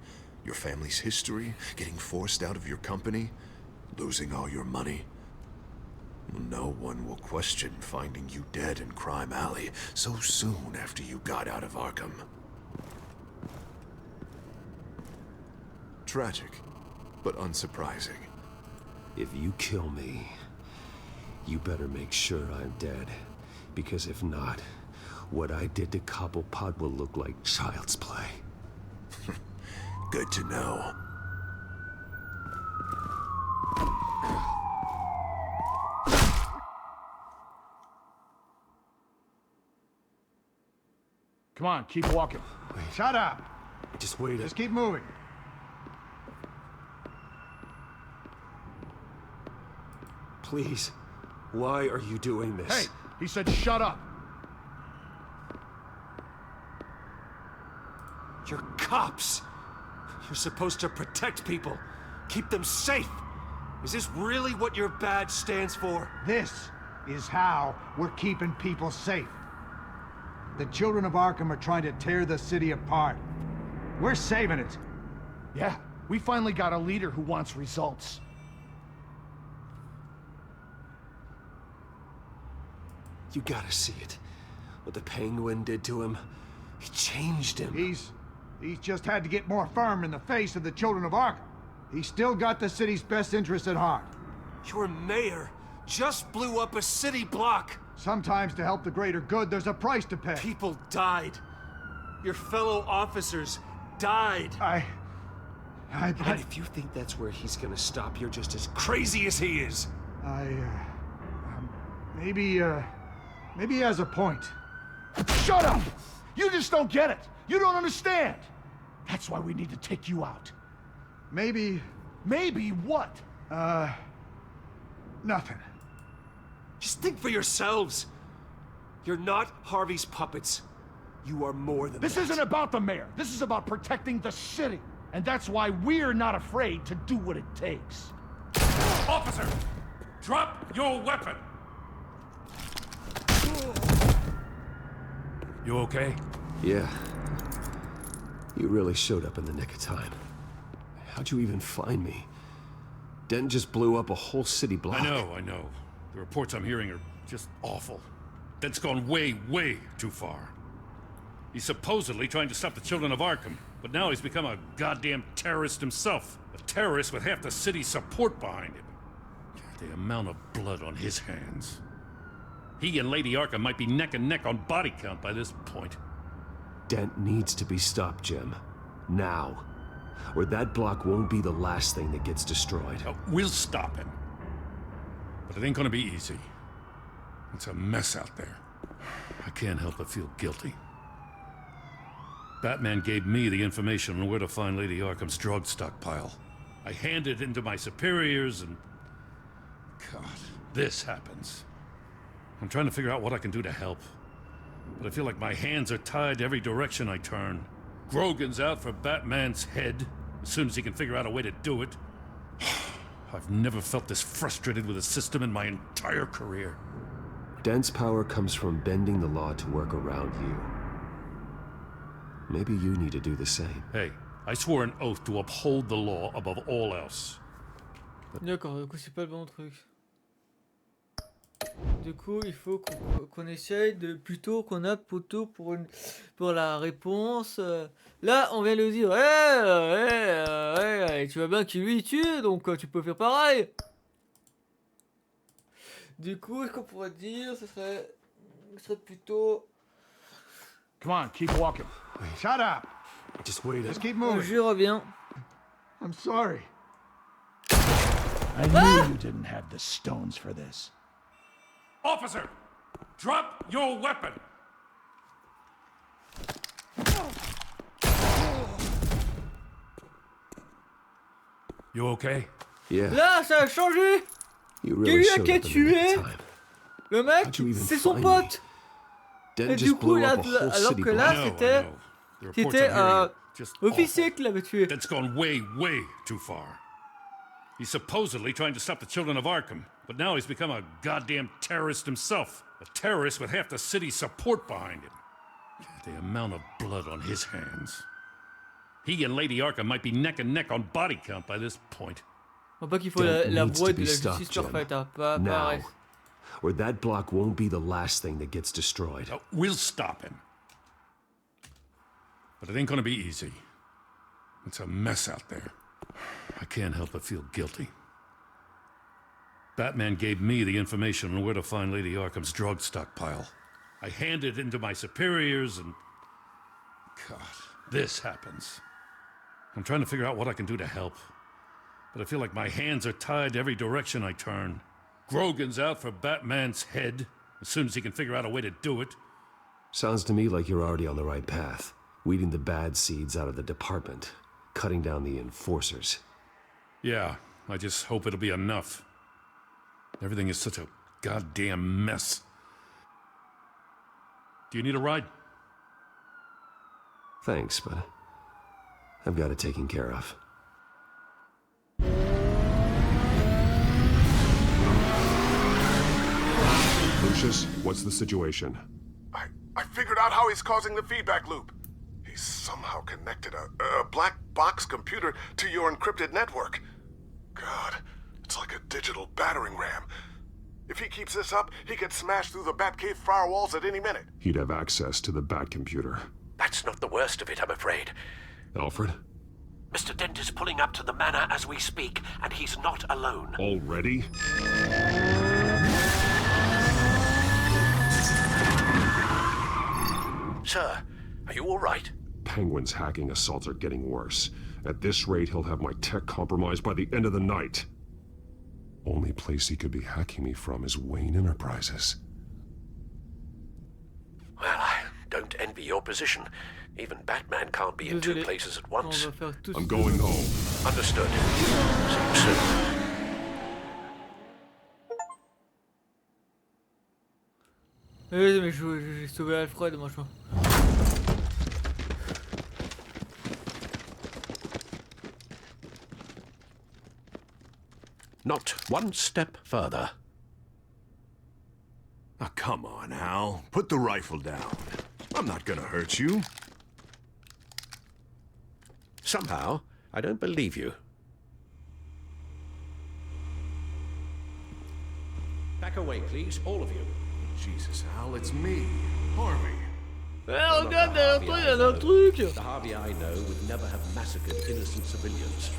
Your family's history, getting forced out of your company, losing all your money. No one will question finding you dead in Crime Alley so soon after you got out of Arkham. Tragic, but unsurprising. If you kill me, you better make sure I'm dead. Because if not, what I did to Cobblepot will look like child's play. Good to know. Come on, keep walking. Wait. Shut up! Just wait. Just keep moving. Please, why are you doing this? Hey, he said shut up. You're cops. You're supposed to protect people, keep them safe. Is this really what your badge stands for? This is how we're keeping people safe. The children of Arkham are trying to tear the city apart. We're saving it. Yeah, We finally got a leader who wants results. You gotta see it. What the Penguin did to him. He changed him. He's just had to get more firm in the face of the children of Arkham. He's still got the city's best interest at heart. Your mayor just blew up a city block. Sometimes to help the greater good, there's a price to pay. People died. Your fellow officers died. And if you think that's where he's gonna stop, you're just as crazy as he is. Maybe he has a point. Shut up! You just don't get it. You don't understand. That's why we need to take you out. Maybe what? Nothing. Just think for yourselves. You're not Harvey's puppets. You are more than This that. isn't about the mayor. This is about protecting the city. And that's why we're not afraid to do what it takes. Officer, drop your weapon. You okay? Yeah. You really showed up in the nick of time. How'd you even find me? Dent just blew up a whole city block. I know. The reports I'm hearing are just awful. Dent's gone way, way too far. He's supposedly trying to stop the children of Arkham, but now he's become a goddamn terrorist himself. A terrorist with half the city's support behind him. The amount of blood on his hands. He and Lady Arkham might be neck and neck on body count by this point. Dent needs to be stopped, Jim. Now. Or that block won't be the last thing that gets destroyed. We'll stop him. But it ain't gonna be easy. It's a mess out there. I can't help but feel guilty. Batman gave me the information on where to find Lady Arkham's drug stockpile. I handed it into my superiors and... God, this happens. I'm trying to figure out what I can do to help. But I feel like my hands are tied every direction I turn. Grogan's out for Batman's head, as soon as he can figure out a way to do it. I've never felt this frustrated with a system in my entire career. Dent's power comes from bending the law to work around you. Maybe you need to do the same. Hey, I swore an oath to uphold the law above all else. D'accord, du coup c'est pas le bon truc. Du coup il faut qu'on essaye de plutôt qu'on a plutôt pour la réponse. Là on vient de dire ouais, tu vois bien qu'il lui tue donc tu peux faire pareil. Du coup ce qu'on pourrait dire ce serait plutôt. Come on, keep walking. Shut up. Just wait. Just keep moving. Je reviens. I'm sorry. I knew you didn't have the stones for this. Officer, drop your weapon. You okay? Yeah. Là ça a changé. Really Quelqu'un qui a tué le mec, c'est son pote. Et du coup, là, alors que là, c'était officier qui l'avait tué. That's gone way, way too far. He's supposedly trying to stop the children of Arkham, but now he's become a goddamn terrorist himself. A terrorist with half the city's support behind him. The amount of blood on his hands. He and Lady Arkham might be neck and neck on body count by this point. Je crois pas qu'il faut la voix de la justice parfaite, hein. Pas pareil. Or that block won't be the last thing that gets destroyed. We'll stop him. But it ain't gonna be easy. It's a mess out there. I can't help but feel guilty. Batman gave me the information on where to find Lady Arkham's drug stockpile. I handed it into my superiors and... God, this happens. I'm trying to figure out what I can do to help. But I feel like my hands are tied every direction I turn. Grogan's out for Batman's head, as soon as he can figure out a way to do it. Sounds to me like you're already on the right path. Weeding the bad seeds out of the department. Cutting down the enforcers. Yeah, I just hope it'll be enough. Everything is such a goddamn mess. Do you need a ride? Thanks, but I've got it taken care of. Lucius, what's the situation? I figured out how he's causing the feedback loop. He's He's somehow connected a black box computer to your encrypted network. God, it's like a digital battering ram. If he keeps this up, he could smash through the Batcave firewalls at any minute. He'd have access to the Bat computer. That's not the worst of it, I'm afraid. Alfred? Mr. Dent is pulling up to the manor as we speak, and he's not alone. Already? Sir, are you all right? Penguin's hacking assaults are getting worse. At this rate, he'll have my tech compromised by the end of the night. Only place he could be hacking me from is Wayne Enterprises. Well, I don't envy your position. Even Batman can't be in two places at once. I'm going home. Understood. See you soon. Vas-y, mais j'ai sauvé Alfred, machin. Not one step further. Oh, come on, Al. Put the rifle down. I'm not gonna hurt you. Somehow, I don't believe you. Back away, please, all of you. Jesus, Al, it's me, Harvey. Regarde, derrière toi, il y a un truc. The Harvey I know would never have massacred innocent civilians.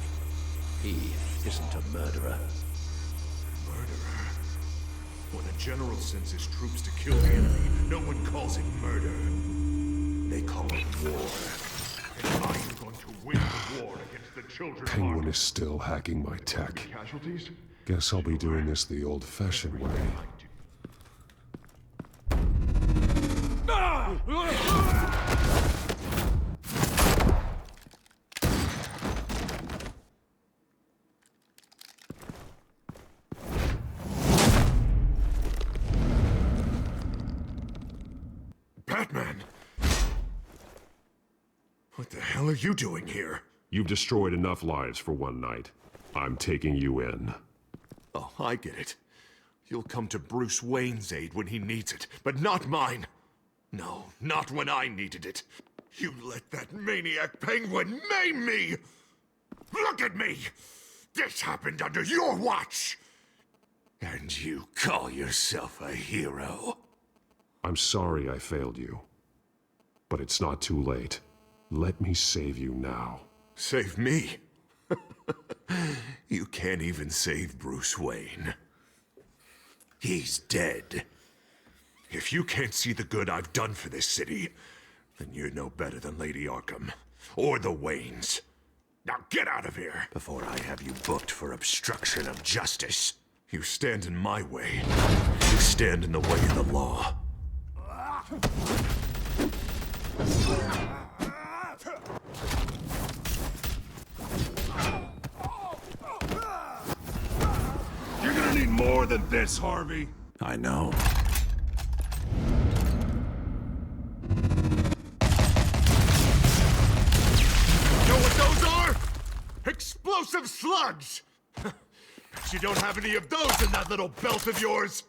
He isn't a murderer. Murderer? When a general sends his troops to kill the enemy, no one calls it murder. They call it war. And I am going to win the war against the children of Penguin Arkham. is still hacking my tech. Casualties? Guess I'll be doing this the old-fashioned way. Batman! What the hell are you doing here? You've destroyed enough lives for one night. I'm taking you in. Oh, I get it. You'll come to Bruce Wayne's aid when he needs it, but not mine. No, not when I needed it. You let that maniac Penguin maim me! Look at me! This happened under your watch! And you call yourself a hero? I'm sorry I failed you. But it's not too late. Let me save you now. Save me? You can't even save Bruce Wayne. He's dead. If you can't see the good I've done for this city, then you're no better than Lady Arkham. Or the Waynes. Now get out of here before I have you booked for obstruction of justice. You stand in my way. You stand in the way of the law. You're gonna need more than this, Harvey. I know. Know what those are? Explosive slugs! Bet you don't have any of those in that little belt of yours!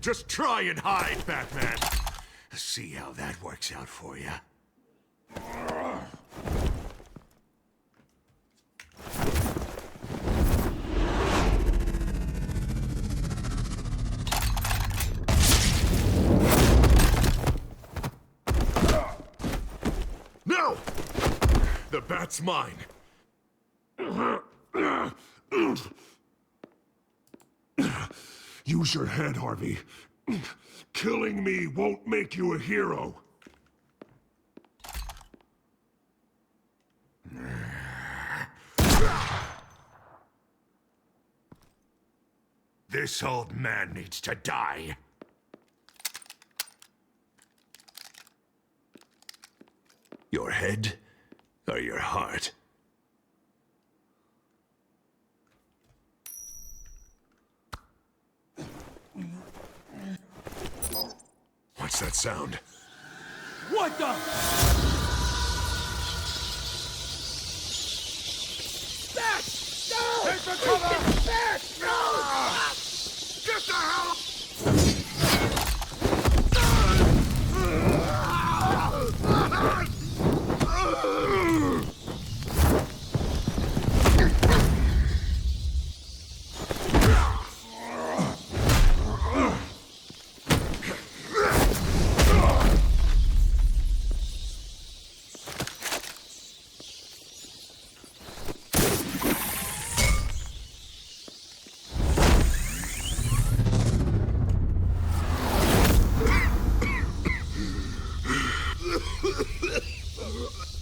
Just try and hide, Batman. See how that works out for you. No! The bat's mine. Use your head, Harvey. Killing me won't make you a hero. This old man needs to die. Your head or your heart? What's that sound? What the? Back! No! Take for cover! Back! No! Get the hell!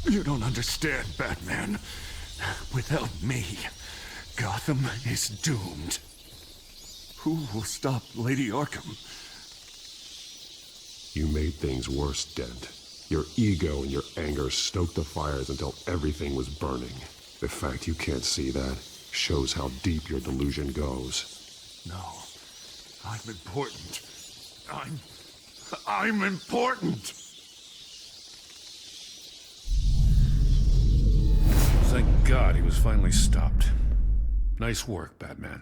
You don't understand, Batman. Without me, Gotham is doomed. Who will stop Lady Arkham? You made things worse, Dent. Your ego and your anger stoked the fires until everything was burning. The fact you can't see that shows how deep your delusion goes. No. I'm important. I'm important! Thank God he was finally stopped. Nice work, Batman.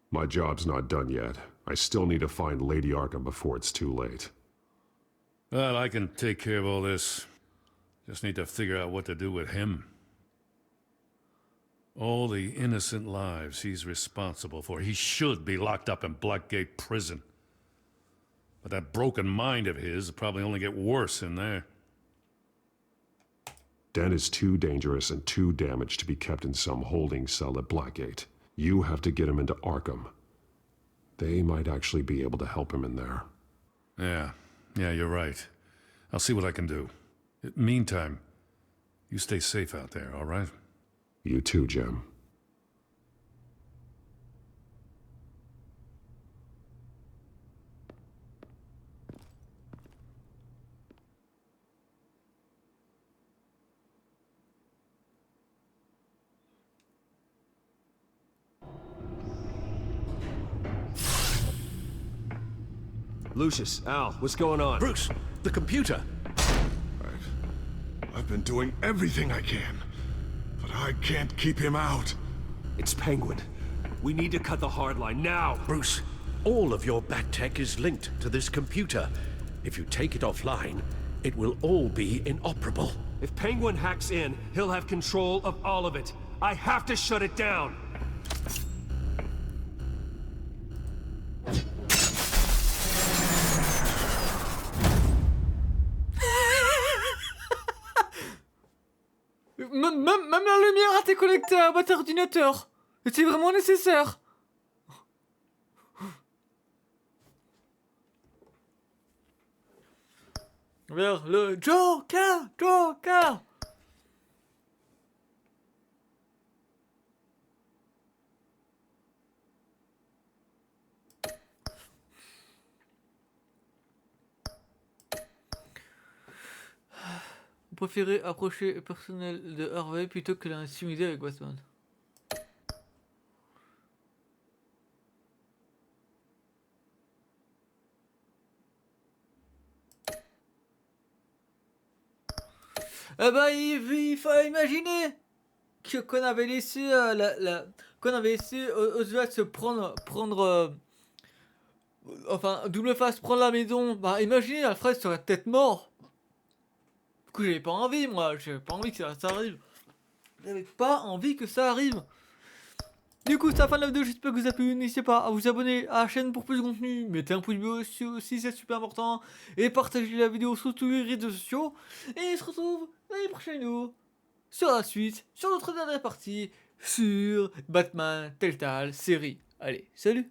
My job's not done yet. I still need to find Lady Arkham before it's too late. Well, I can take care of all this. Just need to figure out what to do with him. All the innocent lives he's responsible for. He should be locked up in Blackgate Prison. But that broken mind of his will probably only get worse in there. Dent is too dangerous and too damaged to be kept in some holding cell at Blackgate. You have to get him into Arkham. They might actually be able to help him in there. Yeah, you're right. I'll see what I can do. Meantime, you stay safe out there, all right? You too, Jim. Lucius, Al, what's going on? Bruce, the computer. I've been doing everything I can, but I can't keep him out. It's Penguin. We need to cut the hard line now. Bruce, all of your bat tech is linked to this computer. If you take it offline, it will all be inoperable. If Penguin hacks in, he'll have control of all of it. I have to shut it down. Même la lumière a été connectée à votre ordinateur. C'est vraiment nécessaire. Vers le Joker, Joker. Vous préférez approcher le personnel de Harvey plutôt que l'intimider avec Batman. Eh ben, il faut imaginer qu'on avait laissé qu'on avait laissé Oswald se prendre enfin Double Face prendre la maison. Bah imaginez, Alfred serait peut-être mort. Du coup j'avais pas envie, moi, j'avais pas envie que ça arrive. J'avais pas envie que ça arrive. Du coup, c'est la fin de la vidéo, j'espère que vous a plu. N'hésitez pas à vous abonner à la chaîne pour plus de contenu. Mettez un pouce bleu aussi, c'est super important. Et partagez la vidéo sur tous les réseaux sociaux. Et on se retrouve dans les prochaines vidéos sur la suite, sur notre dernière partie, sur Batman Telltale série. Allez, salut!